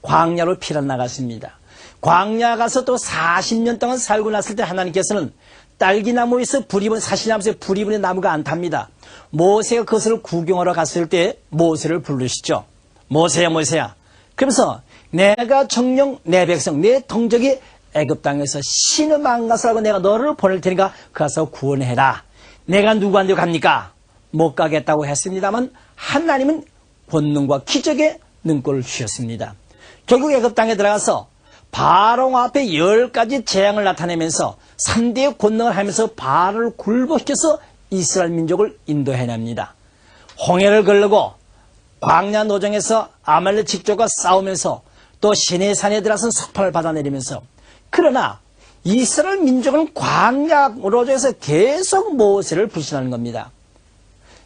광야로 피란 나갔습니다. 광야 가서 또 40년 동안 살고 났을 때 하나님께서는 딸기나무에서 불입은 사시나무에서 불입은 나무가 안 탑니다. 모세가 그것을 구경하러 갔을 때 모세를 부르시죠. 모세야 모세야. 그러면서 내가 정령 내 백성 내 동족이 애굽 땅에서 신음 안 가서 하고 내가 너를 보낼 테니까 가서 구원해라. 내가 누구한테 갑니까? 못 가겠다고 했습니다만 하나님은 권능과 기적의 능권을 주셨습니다. 결국 애굽 땅에 들어가서 바로 앞에 10가지 재앙을 나타내면서 3대의 권능을 하면서 바로를 굴복시켜서 이스라엘 민족을 인도해냅니다. 홍해를 걸르고 광야 노정에서 아말렉 직족과 싸우면서 또 시내산에 들어가서 석판을 받아내리면서, 그러나 이스라엘 민족은 광야로에서 계속 모세를 불신하는 겁니다.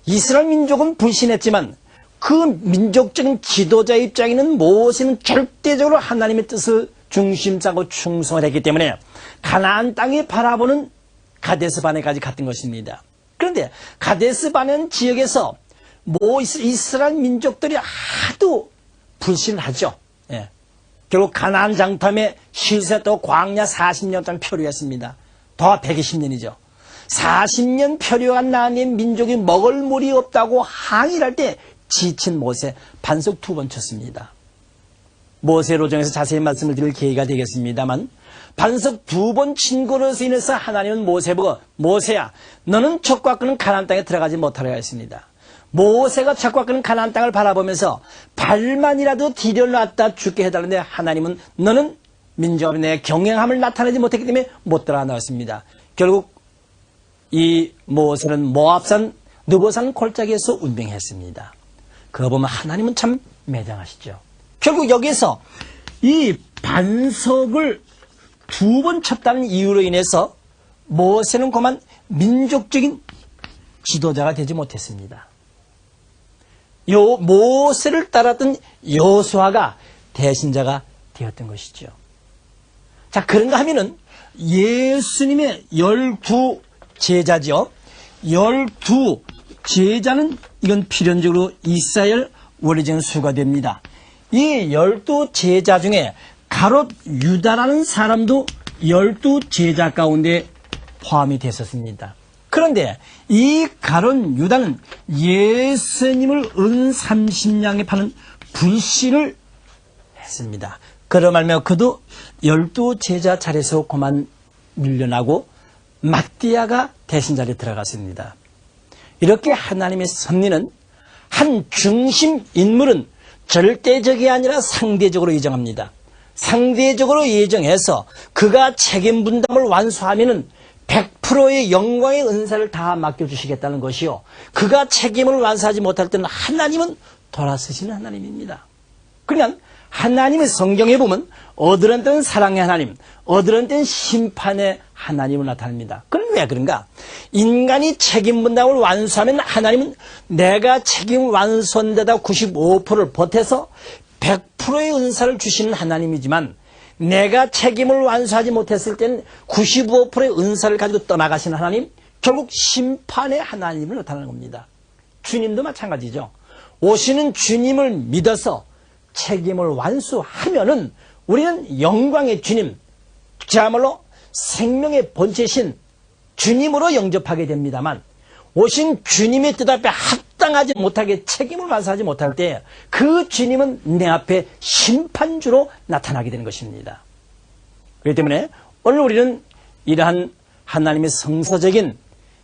이스라엘 민족은 불신했지만 그 민족적인 지도자 입장에는 모세는 절대적으로 하나님의 뜻을 중심자고 충성을 했기 때문에 가나안 땅에 바라보는 가데스바네까지 갔던 것입니다. 그런데 가데스바네 지역에서 이스라엘 민족들이 하도 불신을 하죠. 예. 결국 가나안 장탐에 실세도 광야 40년 동안 표류했습니다. 더 120년이죠. 40년 표류한 나의 민족이 먹을 물이 없다고 항의를 할 때 지친 모세 반석 2번 쳤습니다. 모세로정에서 자세히 말씀을 드릴 기회가 되겠습니다만 반석 2번 친 것으로 인해서 하나님은 모세 보고 모세야 너는 적과 끄는 가나안 땅에 들어가지 못하려 했습니다. 모세가 적과 끄는 가나안 땅을 바라보면서 발만이라도 디뎌놨다 죽게 해달라는데 하나님은 너는 민족 앞에 내 경영함을 나타내지 못했기 때문에 못 들어가 나왔습니다. 결국 이 모세는 모압산 느보산 골짜기에서 운명했습니다. 그거 보면 하나님은 참 매장하시죠. 결국 여기에서 이 반석을 2번 쳤다는 이유로 인해서 모세는 그만 민족적인 지도자가 되지 못했습니다. 모세를 따랐던 여호수아가 대신자가 되었던 것이죠. 자, 그런가 하면은 예수님의 12 제자죠. 12 제자는 이건 필연적으로 이스라엘 원리적인 수가 됩니다. 이 12 제자 중에 가롯 유다라는 사람도 12 제자 가운데 포함이 됐었습니다. 그런데 이 가롯 유다는 예수님을 은 30냥에 파는 불신을 했습니다. 그러 말며 그도 12 제자 자리에서 그만 밀려나고 마띠아가 대신자리에 들어갔습니다. 이렇게 하나님의 섭리는 한 중심 인물은 절대적이 아니라 상대적으로 예정합니다. 상대적으로 예정해서 그가 책임 분담을 완수하면은 100%의 영광의 은사를 다 맡겨주시겠다는 것이요. 그가 책임을 완수하지 못할 때는 하나님은 돌아서시는 하나님입니다. 그러니까 하나님의 성경에 보면 어들은 때는 사랑의 하나님, 어들은 때는 심판의 하나님을 나타냅니다. 그럼 왜 그런가? 인간이 책임 분담을 완수하면 하나님은 내가 책임 완수한 데다 95%를 보태서 100%의 은사를 주시는 하나님이지만 내가 책임을 완수하지 못했을 때는 95%의 은사를 가지고 떠나가시는 하나님, 결국 심판의 하나님을 나타내는 겁니다. 주님도 마찬가지죠. 오시는 주님을 믿어서 책임을 완수하면은 우리는 영광의 주님, 그야말로 생명의 본체신 주님으로 영접하게 됩니다만 오신 주님의 뜻 앞에 합당하지 못하게 책임을 완수하지 못할 때 그 주님은 내 앞에 심판주로 나타나게 되는 것입니다. 그렇기 때문에 오늘 우리는 이러한 하나님의 성서적인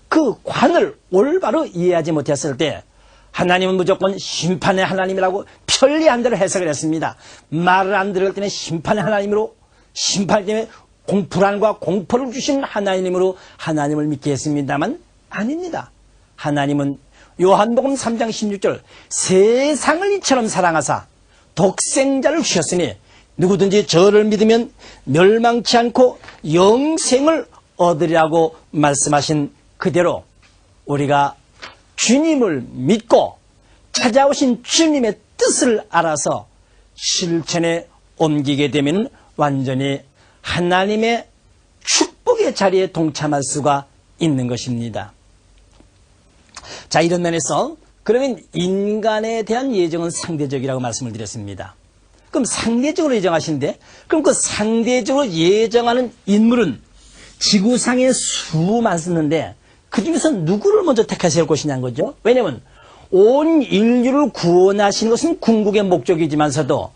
그 관을 올바로 이해하지 못했을 때 하나님은 무조건 심판의 하나님이라고 편리한 대로 해석을 했습니다. 말을 안 들을 때는 심판의 하나님으로, 심판 때문에 불안과 공포를 주신 하나님으로 하나님을 믿게 했습니다만 아닙니다. 하나님은 요한복음 3장 16절 세상을 이처럼 사랑하사 독생자를 주셨으니 누구든지 저를 믿으면 멸망치 않고 영생을 얻으리라고 말씀하신 그대로 우리가 주님을 믿고 찾아오신 주님의 뜻을 알아서 실천에 옮기게 되면 완전히 하나님의 축복의 자리에 동참할 수가 있는 것입니다. 자, 이런 면에서 그러면 인간에 대한 예정은 상대적이라고 말씀을 드렸습니다. 그럼 상대적으로 예정하시는데 그럼 그 상대적으로 예정하는 인물은 지구상에 수만 쓰는데 그 중에서 누구를 먼저 택하실 것이냐는 거죠. 왜냐하면 온 인류를 구원하시는 것은 궁극의 목적이지만서도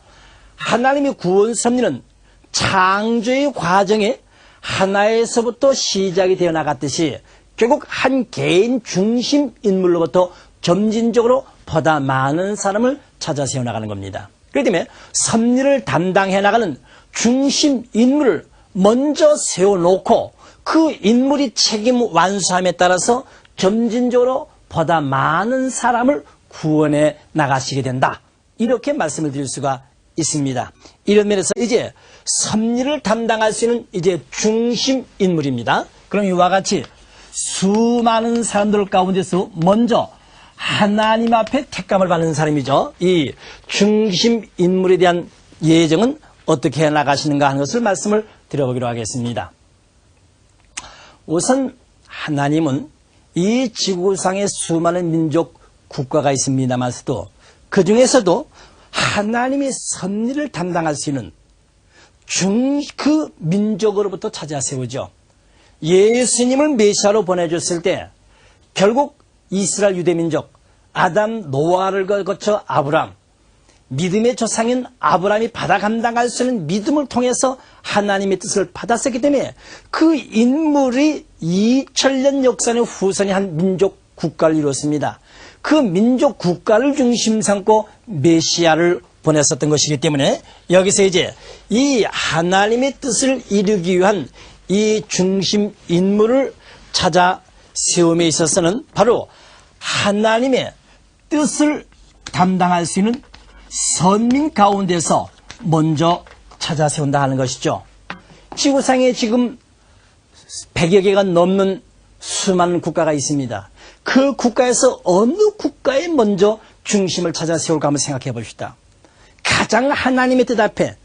하나님의 구원 섭리는 창조의 과정에 하나에서부터 시작이 되어 나갔듯이 결국 한 개인 중심 인물로부터 점진적으로 보다 많은 사람을 찾아 세워나가는 겁니다. 그렇기 때문에 섭리를 담당해 나가는 중심 인물을 먼저 세워놓고 그 인물이 책임 완수함에 따라서 점진적으로 보다 많은 사람을 구원해 나가시게 된다. 이렇게 말씀을 드릴 수가 있습니다. 이런 면에서 이제 섭리를 담당할 수 있는 이제 중심 인물입니다. 그럼 이와 같이 수많은 사람들 가운데서 먼저 하나님 앞에 택감을 받는 사람이죠. 이 중심 인물에 대한 예정은 어떻게 해 나가시는가 하는 것을 말씀을 드려보기로 하겠습니다. 우선 하나님은 이 지구상에 수많은 민족 국가가 있습니다만서도 그 중에서도 하나님의 섭리를 담당할 수 있는 그 민족으로부터 찾아 세우죠. 예수님을 메시아로 보내줬을 때 결국 이스라엘 유대민족 아담 노아를 거쳐 아브람 믿음의 조상인 아브라함이 받아 감당할 수 있는 믿음을 통해서 하나님의 뜻을 받았었기 때문에 그 인물이 2000년 역사의 후손이 한 민족 국가를 이뤘습니다. 그 민족 국가를 중심 삼고 메시아를 보냈었던 것이기 때문에 여기서 이제 이 하나님의 뜻을 이루기 위한 이 중심 인물을 찾아 세움에 있어서는 바로 하나님의 뜻을 담당할 수 있는 선민 가운데서 먼저 찾아 세운다 하는 것이죠. 지구상에 지금 100여 개가 넘는 수많은 국가가 있습니다. 그 국가에서 어느 국가에 먼저 중심을 찾아 세울까 한번 생각해 봅시다. 가장 하나님의 뜻 앞에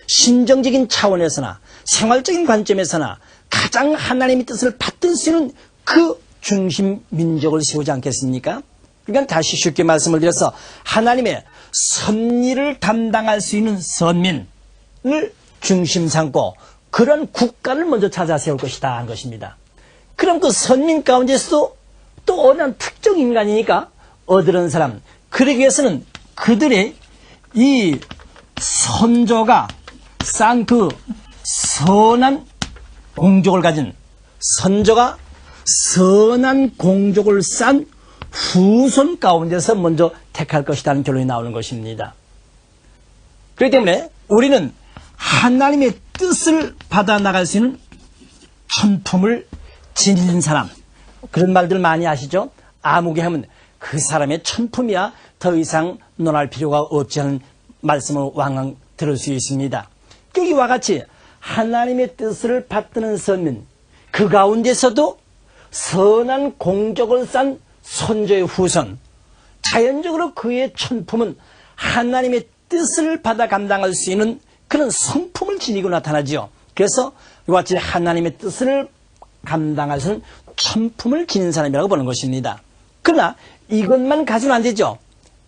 신정적인 차원에서나 생활적인 관점에서나 가장 하나님의 뜻을 받들 수 있는 그 중심 민족을 세우지 않겠습니까? 그러니까 다시 쉽게 말씀을 드려서 하나님의 섭리를 담당할 수 있는 선민을 중심 삼고 그런 국가를 먼저 찾아 세울 것이다 하는 것입니다. 그럼 그 선민 가운데서도 또 어느 특정 인간이니까 얻으는 사람, 그러기 위해서는 그들의 이 선조가 싼 그 선한 공족을 가진 선조가 선한 공족을 싼 후손 가운데서 먼저 택할 것이라는 결론이 나오는 것입니다. 그렇기 때문에 우리는 하나님의 뜻을 받아 나갈 수 있는 천품을 지닌 사람, 그런 말들 많이 아시죠? 아무개 하면 그 사람의 천품이야 더 이상 논할 필요가 없지 않은 말씀을 왕왕 들을 수 있습니다. 여기와 같이 하나님의 뜻을 받드는 선민, 그 가운데서도 선한 공적을 싼 선조의 후손, 자연적으로 그의 천품은 하나님의 뜻을 받아 감당할 수 있는 그런 성품을 지니고 나타나죠. 그래서 이와 같이 하나님의 뜻을 감당할 수 있는 천품을 지닌 사람이라고 보는 것입니다. 그러나 이것만 가지고는 안 되죠.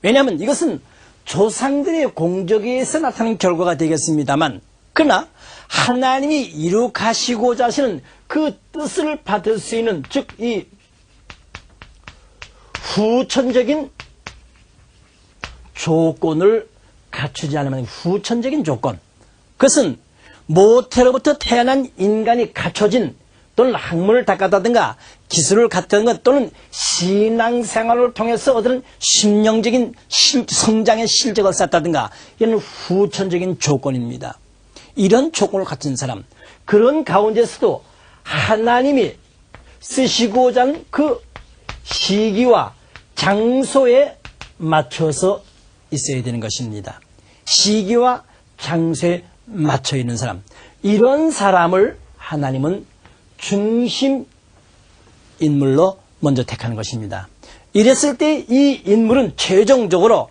왜냐하면 이것은 조상들의 공적에 의해서 나타나는 결과가 되겠습니다만, 그러나 하나님이 이룩하시고자 하시는 그 뜻을 받을 수 있는, 즉 이 후천적인 조건을 갖추지 않으면, 후천적인 조건, 그것은 모태로부터 태어난 인간이 갖춰진 또는 학문을 닦았다든가 기술을 갖다든가 또는 신앙생활을 통해서 얻은 심령적인 성장의 실적을 쌓았다든가 이런 후천적인 조건입니다. 이런 조건을 갖춘 사람, 그런 가운데서도 하나님이 쓰시고자 하는 그 시기와 장소에 맞춰서 있어야 되는 것입니다. 시기와 장소에 맞춰 있는 사람, 이런 사람을 하나님은 중심 인물로 먼저 택하는 것입니다. 이랬을 때 이 인물은 최종적으로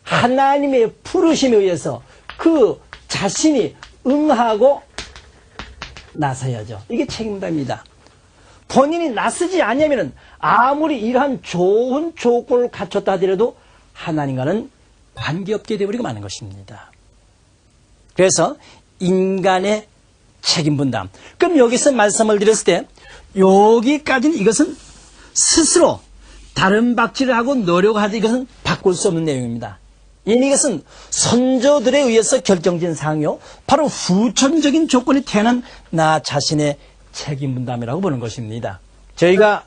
하나님의 부르심에 의해서 그 자신이 응하고 나서야죠. 이게 책임감입니다. 본인이 나서지 않으면 아무리 이러한 좋은 조건을 갖췄다 하더라도 하나님과는 관계없게 되어버리고 마는 것입니다. 그래서 인간의 책임 분담. 그럼 여기서 말씀을 드렸을 때 여기까지는 이것은 스스로 다른 박질을 하고 노력하지 이것은 바꿀 수 없는 내용입니다. 이미 이것은 선조들에 의해서 결정된 사항이요, 바로 후천적인 조건이 태어난 나 자신의 책임 분담이라고 보는 것입니다. 저희가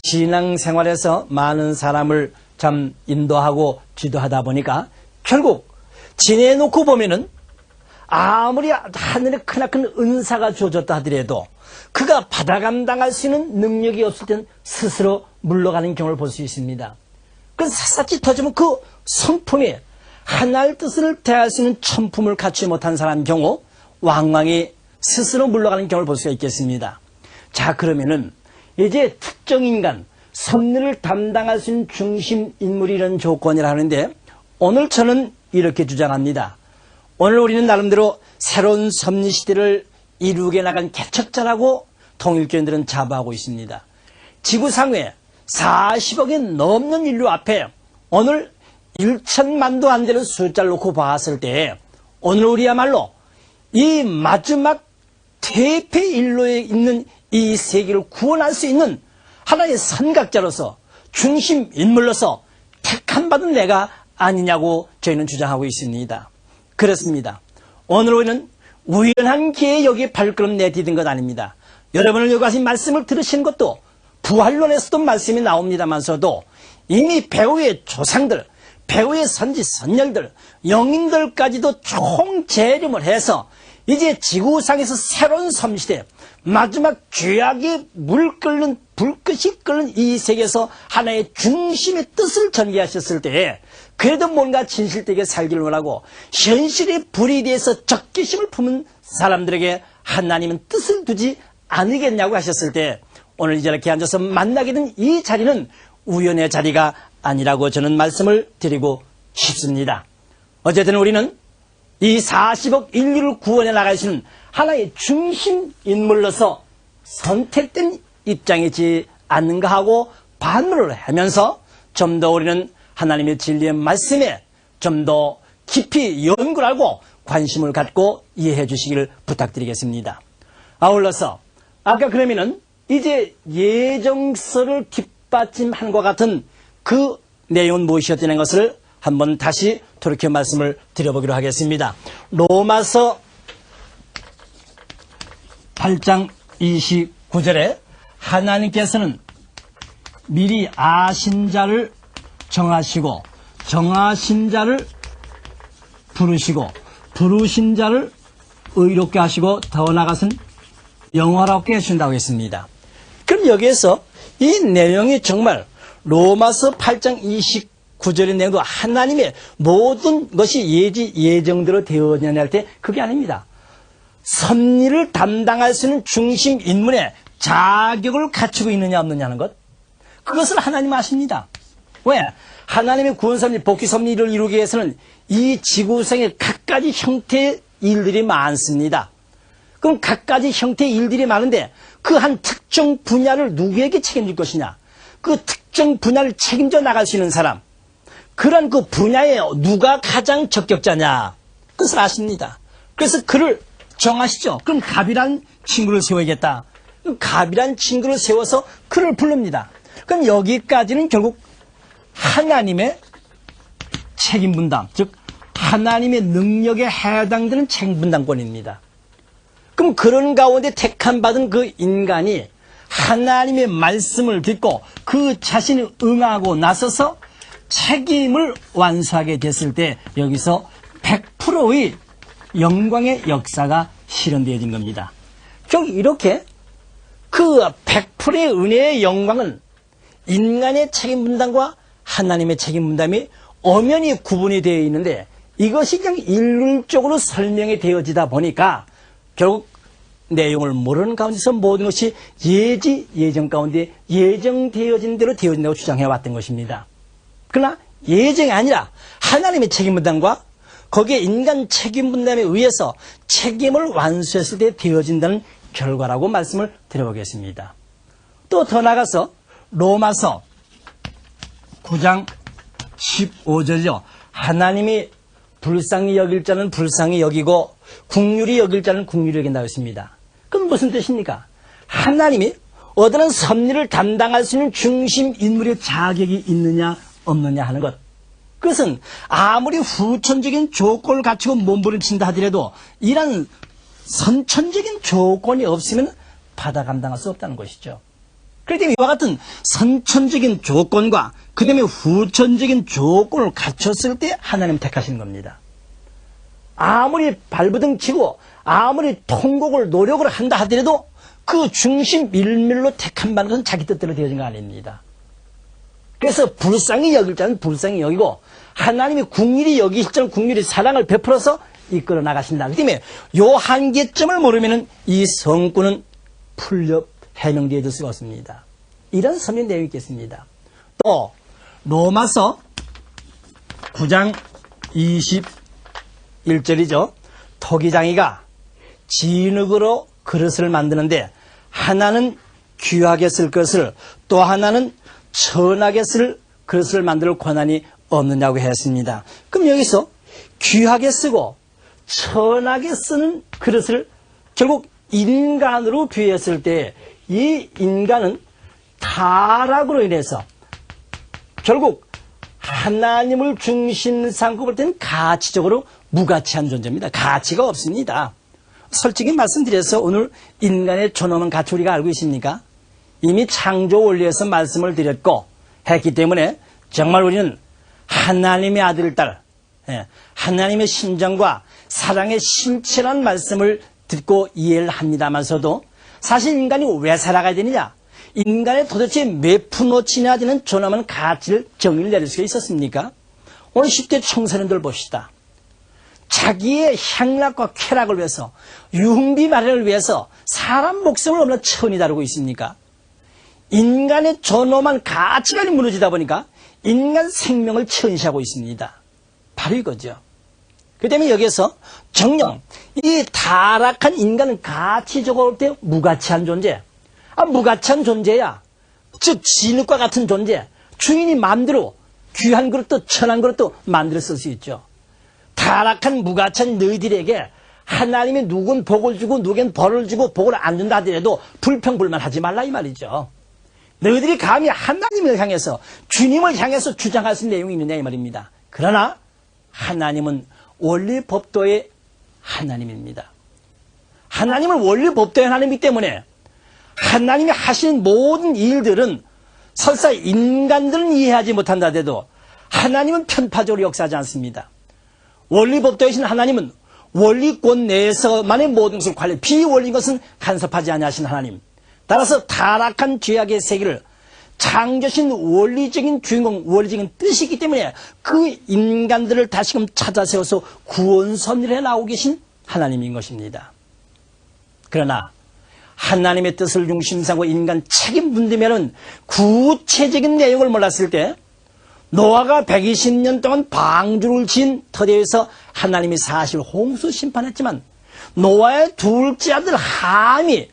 신앙생활에서 많은 사람을 참 인도하고 지도하다 보니까 결국 지내놓고 보면은 아무리 하늘에 크나큰 은사가 주어졌다 하더라도 그가 받아 감당할 수 있는 능력이 없을 때는 스스로 물러가는 경우를 볼 수 있습니다. 그래서 샅샅이 터지면 그 성품이 하나의 뜻을 대할 수 있는 천품을 갖추지 못한 사람 경우 왕왕이 스스로 물러가는 경우를 볼 수가 있겠습니다. 자, 그러면은 이제 특정 인간, 섭리를 담당할 수 있는 중심 인물이 이런 조건이라 하는데 오늘 저는 이렇게 주장합니다. 오늘 우리는 나름대로 새로운 섭리 시대를 이루게 나간 개척자라고 통일교인들은 자부하고 있습니다. 지구상에 40억이 넘는 인류 앞에 오늘 1천만도 안 되는 숫자를 놓고 봤을 때 오늘 우리야말로 이 마지막 퇴폐 인로에 있는 이 세계를 구원할 수 있는 하나의 선각자로서 중심 인물로서 택함받은 내가 아니냐고 저희는 주장하고 있습니다. 그렇습니다. 오늘 우리는 우연한 기회에 여기에 발걸음 내디딘 것 아닙니다. 여러분은 여기 와서 말씀을 들으신 것도 부활론에서도 말씀이 나옵니다만서도 이미 배후의 조상들, 배후의 선지 선열들, 영인들까지도 총재림을 해서 이제 지구상에서 새로운 섭리시대, 마지막 죄악의 물 끓는 불끝이 끓는 이 세계에서 하나의 중심의 뜻을 전개하셨을 때에 그래도 뭔가 진실되게 살기를 원하고 현실의 불에 대해서 적개심을 품은 사람들에게 하나님은 뜻을 두지 않으겠냐고 하셨을 때 오늘 이 자리에 앉아서 만나게 된 이 자리는 우연의 자리가 아니라고 저는 말씀을 드리고 싶습니다. 어쨌든 우리는 이 40억 인류를 구원해 나가시는 하나의 중심 인물로서 선택된 입장이지 않는가 하고 반문을 하면서 좀 더 우리는 하나님의 진리의 말씀에 좀 더 깊이 연구를 하고 관심을 갖고 이해해 주시기를 부탁드리겠습니다. 아울러서 아까 그러면은 이제 예정서를 뒷받침한 것 같은 그 내용은 무엇이었다는 것을 한번 다시 돌이켜 말씀을 드려보기로 하겠습니다. 로마서 8장 29절에 하나님께서는 미리 아신 자를 정하시고 정하신 자를 부르시고 부르신 자를 의롭게 하시고 더 나아가서는 영화롭게 해준다고 했습니다. 그럼 여기에서 이 내용이 정말 로마서 8장 29절의 내용도 하나님의 모든 것이 예정대로 되어지냐 할 때 그게 아닙니다. 섭리를 담당할 수 있는 중심 인물의 자격을 갖추고 있느냐 없느냐는 것, 그것을 하나님 아십니다. 왜? 하나님의 구원섭리, 복귀섭리를 이루기 위해서는 이 지구상에 각가지 형태의 일들이 많습니다. 그럼 각가지 형태의 일들이 많은데 그 한 특정 분야를 누구에게 책임질 것이냐, 그 특정 분야를 책임져 나갈 수 있는 사람, 그런 그 분야에 누가 가장 적격자냐, 그것을 아십니다. 그래서 그를 정하시죠. 그럼 갑이란 친구를 세워야겠다. 갑이란 친구를 세워서 그를 부릅니다. 그럼 여기까지는 결국 하나님의 책임 분담, 즉 하나님의 능력에 해당되는 책임 분담권입니다. 그럼 그런 가운데 택함받은 그 인간이 하나님의 말씀을 듣고 그 자신이 응하고 나서서 책임을 완수하게 됐을 때 여기서 100%의 영광의 역사가 실현되어진 겁니다. 결국 이렇게 그 100%의 은혜의 영광은 인간의 책임 분담과 하나님의 책임 분담이 엄연히 구분이 되어 있는데 이것이 그냥 일률적으로 설명이 되어지다 보니까 결국 내용을 모르는 가운데서 모든 것이 예정 가운데 예정되어진 대로 되어진다고 주장해왔던 것입니다. 그러나 예정이 아니라 하나님의 책임 분담과 거기에 인간 책임 분담에 의해서 책임을 완수했을 때 되어진다는 결과라고 말씀을 드려보겠습니다. 또 더 나가서 로마서 9장 15절이죠. 하나님이 불쌍히 여길 자는 불쌍히 여기고 긍휼히 여길 자는 긍휼히 여긴다고 했습니다. 그럼 무슨 뜻입니까? 하나님이 어떤 섭리를 담당할 수 있는 중심 인물의 자격이 있느냐 없느냐 하는 것, 그것은 아무리 후천적인 조건을 갖추고 몸부림친다 하더라도 이런 선천적인 조건이 없으면 받아 감당할 수 없다는 것이죠. 그렇기 때문에 이와 같은 선천적인 조건과 그 다음에 후천적인 조건을 갖췄을 때 하나님 택하시는 겁니다. 아무리 발버둥 치고 아무리 통곡을 노력을 한다 하더라도 그 중심 밀밀로 택한 바는 것은 자기 뜻대로 되어진 거 아닙니다. 그래서 불쌍히 여길 자는 불쌍히 여기고 하나님이 국률이 여기실 줄 국률이 사랑을 베풀어서 이끌어 나가신다. 그 때문에 요 한계점을 모르면은 이 성구는 풀려 해명되어 줄 수가 없습니다. 이런 설명 내용이 있겠습니다. 또 로마서 9장 21절이죠. 토기장이가 진흙으로 그릇을 만드는데 하나는 귀하게 쓸 것을 또 하나는 천하게 쓸 그릇을 만들 권한이 없느냐고 했습니다. 그럼 여기서 귀하게 쓰고 천하게 쓰는 그릇을 결국 인간으로 비유했을 때 이 인간은 타락으로 인해서 결국 하나님을 중심 삼고 볼 때는 가치적으로 무가치한 존재입니다. 가치가 없습니다. 솔직히 말씀드려서 오늘 인간의 존엄한 가치 우리가 알고 있습니까? 이미 창조 원리에서 말씀을 드렸고 했기 때문에 정말 우리는 하나님의 아들, 딸, 하나님의 심정과 사랑의 심취한 말씀을 듣고 이해를 합니다만서도 사실 인간이 왜 살아가야 되느냐? 인간의 도대체 몇 푼어치나 되는 존엄한 가치를 정의를 내릴 수가 있었습니까? 오늘 10대 청소년들 봅시다. 자기의 향락과 쾌락을 위해서 유흥비 마련을 위해서 사람 목숨을 얼마나 천히 다루고 있습니까? 인간의 존엄한 가치관이 무너지다 보니까 인간 생명을 천시하고 있습니다. 바로 이거죠. 그 때문에 여기에서 정녕 이 타락한 인간은 가치적으로 볼 때 무가치한 존재. 무가치한 존재야. 즉 진흙과 같은 존재. 주인이 마음대로 귀한 그릇도 천한 그릇도 만들어 쓸 수 있죠. 타락한 무가치한 너희들에게 하나님이 누군 복을 주고 누군 벌을 주고 복을 안 준다 하더라도 불평불만하지 말라 이 말이죠. 너희들이 감히 하나님을 향해서 주님을 향해서 주장할 수 있는 내용이 있느냐 이 말입니다. 그러나 하나님은 원리법도의 하나님입니다. 하나님은 원리법도의 하나님이기 때문에 하나님이 하시는 모든 일들은 설사 인간들은 이해하지 못한다 해도 하나님은 편파적으로 역사하지 않습니다. 원리법도이신 하나님은 원리권 내에서만의 모든 것을 관리, 비원리인 것은 간섭하지 아니하신 하나님. 따라서 타락한 죄악의 세계를 창조신 원리적인 주인공, 원리적인 뜻이기 때문에 그 인간들을 다시금 찾아 세워서 구원 섭리를 해 나오고 계신 하나님인 것입니다. 그러나 하나님의 뜻을 중심 삼고 인간 책임 분담하는 구체적인 내용을 몰랐을 때 노아가 120년 동안 방주를 지은 터대에서 하나님이 사실 홍수 심판했지만 노아의 둘째 아들 함이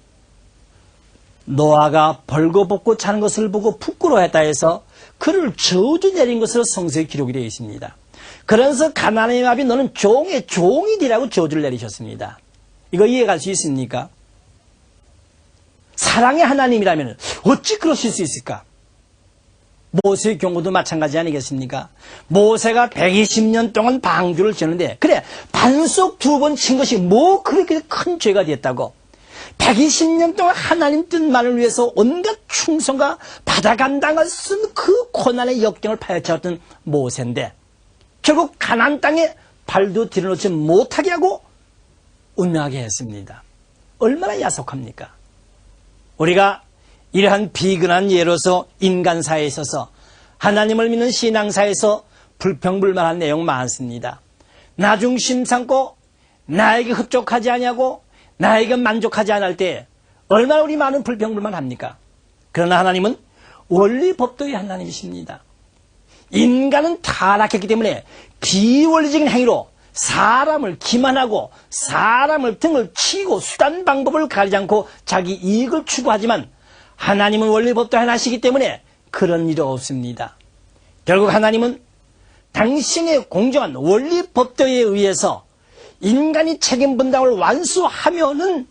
노아가 벌거벗고 자는 것을 보고 부끄러워했다 해서 그를 저주 내린 것으로 성서에 기록이 되어 있습니다. 그래서 가나안의 아비 너는 종의 종이 되라고 저주를 내리셨습니다. 이거 이해할 수 있습니까? 사랑의 하나님이라면 어찌 그러실 수 있을까? 모세의 경우도 마찬가지 아니겠습니까? 모세가 120년 동안 방주를 지었는데 그래 반석 2번 친 것이 뭐 그렇게 큰 죄가 됐다고 120년 동안 하나님 뜻만을 위해서 온갖 충성과 받아간당할 수 있는 그 고난의 역경을 파헤쳤던 모세인데 결국 가나안 땅에 발도 들여놓지 못하게 하고 운명하게 했습니다. 얼마나 야속합니까? 우리가 이러한 비근한 예로서 인간사에 있어서 하나님을 믿는 신앙사에서 불평불만한 내용 많습니다. 나 중심 삼고 나에게 흡족하지 아니하고 나에게 만족하지 않을 때 얼마나 우리 많은 불평불만합니까? 그러나 하나님은 원리법도의 하나님이십니다. 인간은 타락했기 때문에 비원리적인 행위로 사람을 기만하고 사람을 등을 치고 수단 방법을 가리지 않고 자기 이익을 추구하지만 하나님은 원리법도 하나시기 때문에 그런 일이 없습니다. 결국 하나님은 당신의 공정한 원리법도에 의해서 인간이 책임 분담을 완수하면은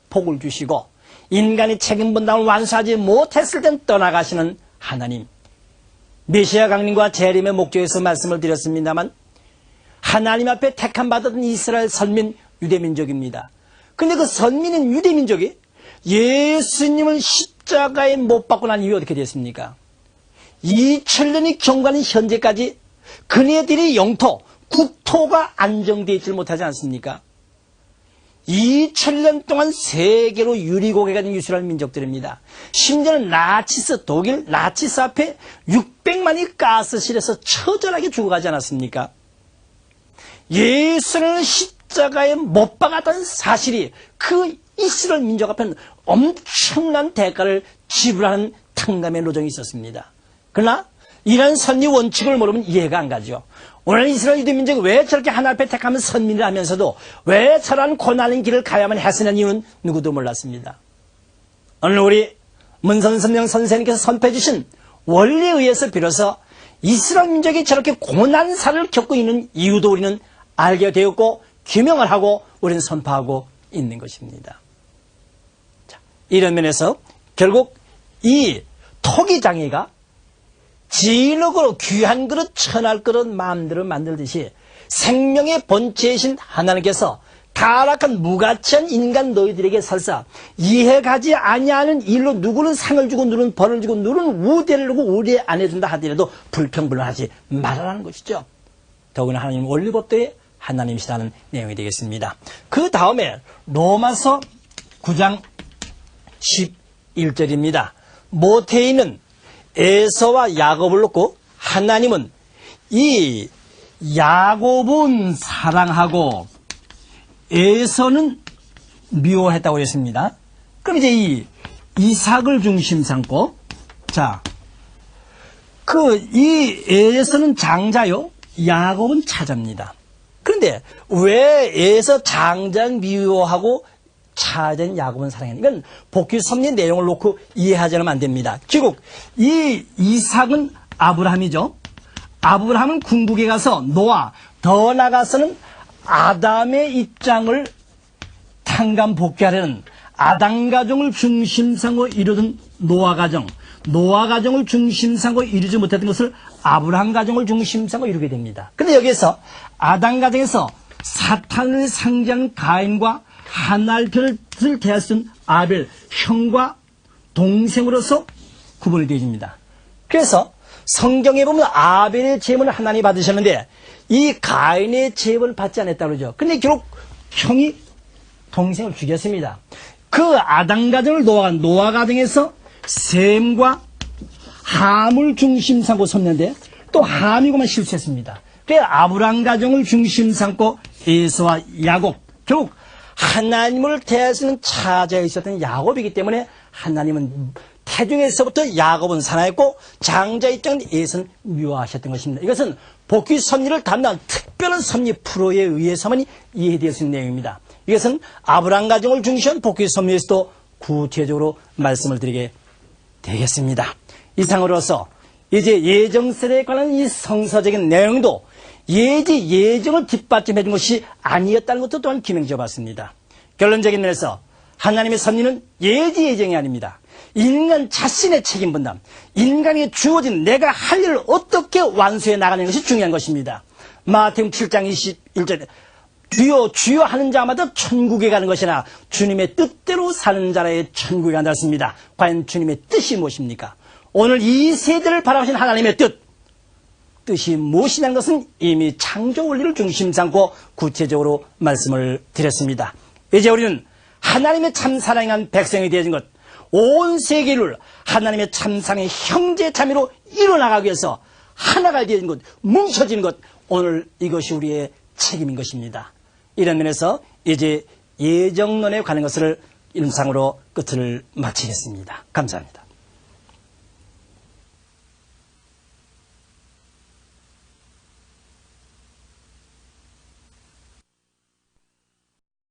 복을 주시고 인간이 책임 분담을 완수하지 못했을 땐 떠나가시는 하나님. 메시아 강림과 재림의 목적에서 말씀을 드렸습니다만 하나님 앞에 택함 받은 이스라엘 선민 유대민족입니다. 근데 그 선민인 유대민족이 예수님을 십자가에 못 박고 난 이후에 어떻게 됐습니까? 2000년이 경과하는 현재까지 그네들의 영토, 국토가 안정되어 있지 못하지 않습니까? 2000년 동안 세계로 유리고개가 된 유수란 민족들입니다. 심지어는 나치스, 독일 나치스 앞에 600만이 가스실에서 처절하게 죽어가지 않았습니까? 예수를 십자가에 못 박았다는 사실이 그 이스라엘 민족 앞에는 엄청난 대가를 지불하는 탕감의 노정이 있었습니다. 그러나 이런 선리 원칙을 모르면 이해가 안 가죠. 오늘 이스라엘 유대 민족이 왜 저렇게 하나님 앞에 택하면 선민을 하면서도 왜 저러한 고난의 길을 가야만 했으냐는 이유는 누구도 몰랐습니다. 오늘 우리 문선선명 선생님께서 선포해 주신 원리에 의해서 비로소 이스라엘 민족이 저렇게 고난사를 겪고 있는 이유도 우리는 알게 되었고 규명을 하고 우리는 선포하고 있는 것입니다. 자, 이런 면에서 결국 이 토기장애가 진흙으로 귀한 그릇 천할 그릇 마음대로 만들듯이 생명의 본체이신 하나님께서 타락한 무가치한 인간 너희들에게 설사 이해가지 아니하는 일로 누구는 상을 주고 누구는 벌을 주고 누구는 우대를 주고 우대 안 해준다 하더라도 불평불만하지 말아라는 것이죠. 더구나 하나님 원리법도의 하나님이시라는 내용이 되겠습니다. 그 다음에 로마서 9장 11절입니다. 모태인은 에서와 야곱을 놓고 하나님은 이 야곱은 사랑하고 에서는 미워했다고 했습니다. 그럼 이제 이 이삭을 중심 삼고, 자, 이 에서는 장자요, 야곱은 차자입니다. 그런데 왜 에서 장자는 미워하고 차자인 야곱은 사랑했는가? 이건 복귀 섭리 내용을 놓고 이해하지 않으면 안 됩니다. 결국 이 이삭은 아브라함이죠. 아브라함은 궁극에 가서 노아, 더 나가서는 아담의 입장을 탕감 복귀하려는 아담 가정을 중심상으로 이루던 노아 가정, 노아 가정을 중심상으로 이루지 못했던 것을 아브라함 가정을 중심상으로 이루게 됩니다. 그런데 여기에서 아담 가정에서 사탄을 상징하는 가인과 하나님을 대할 수 있는 아벨, 형과 동생으로서 구분이 되어집니다. 그래서 성경에 보면 아벨의 제물을 하나님이 받으셨는데 이 가인의 제물을 받지 않았다고 그러죠. 그런데 결국 형이 동생을 죽였습니다. 그 아담 가정을 노아 가정에서 셈과 함을 중심 삼고 섰는데 또 함이고만 실수했습니다. 그래서 아브라함 가정을 중심 삼고 에서와 야곱, 결국 하나님을 대할 수 있는 차자에 있었던 야곱이기 때문에 하나님은 태중에서부터 야곱은 사랑했고 장자 입장은 에서는 미워하셨던 것입니다. 이것은 복귀 섭리를 담당한 특별한 섭리 프로에 의해서만 이해되어 있는 내용입니다. 이것은 아브라함 가정을 중시한 복귀 섭리에서도 구체적으로 말씀을 드리게 되겠습니다. 이상으로서 이제 예정설에 관한 이 성서적인 내용도 예정을 뒷받침해 준 것이 아니었다는 것도 또한 기명지어 봤습니다. 결론적인 면에서 하나님의 섭리는 예정이 아닙니다. 인간 자신의 책임 분담, 인간에게 주어진 내가 할 일을 어떻게 완수해 나가는 것이 중요한 것입니다. 마태복음 7장 21절에 주여 하는 자마다 천국에 가는 것이나 주님의 뜻대로 사는 자라의 천국에 간다 했습니다. 과연 주님의 뜻이 무엇입니까? 오늘 이 세대를 바라보신 하나님의 뜻이 무엇이냐는 것은 이미 창조 원리를 중심 삼고 구체적으로 말씀을 드렸습니다. 이제 우리는 하나님의 참사랑에 한 백성이 되어진 것, 온 세계를 하나님의 참사랑의 형제 자매로 이뤄나가기 위해서 하나가 되어진 것, 뭉쳐진 것, 오늘 이것이 우리의 책임인 것입니다. 이런 면에서 이제 예정론에 관한 것을 임상으로 끝을 마치겠습니다. 감사합니다.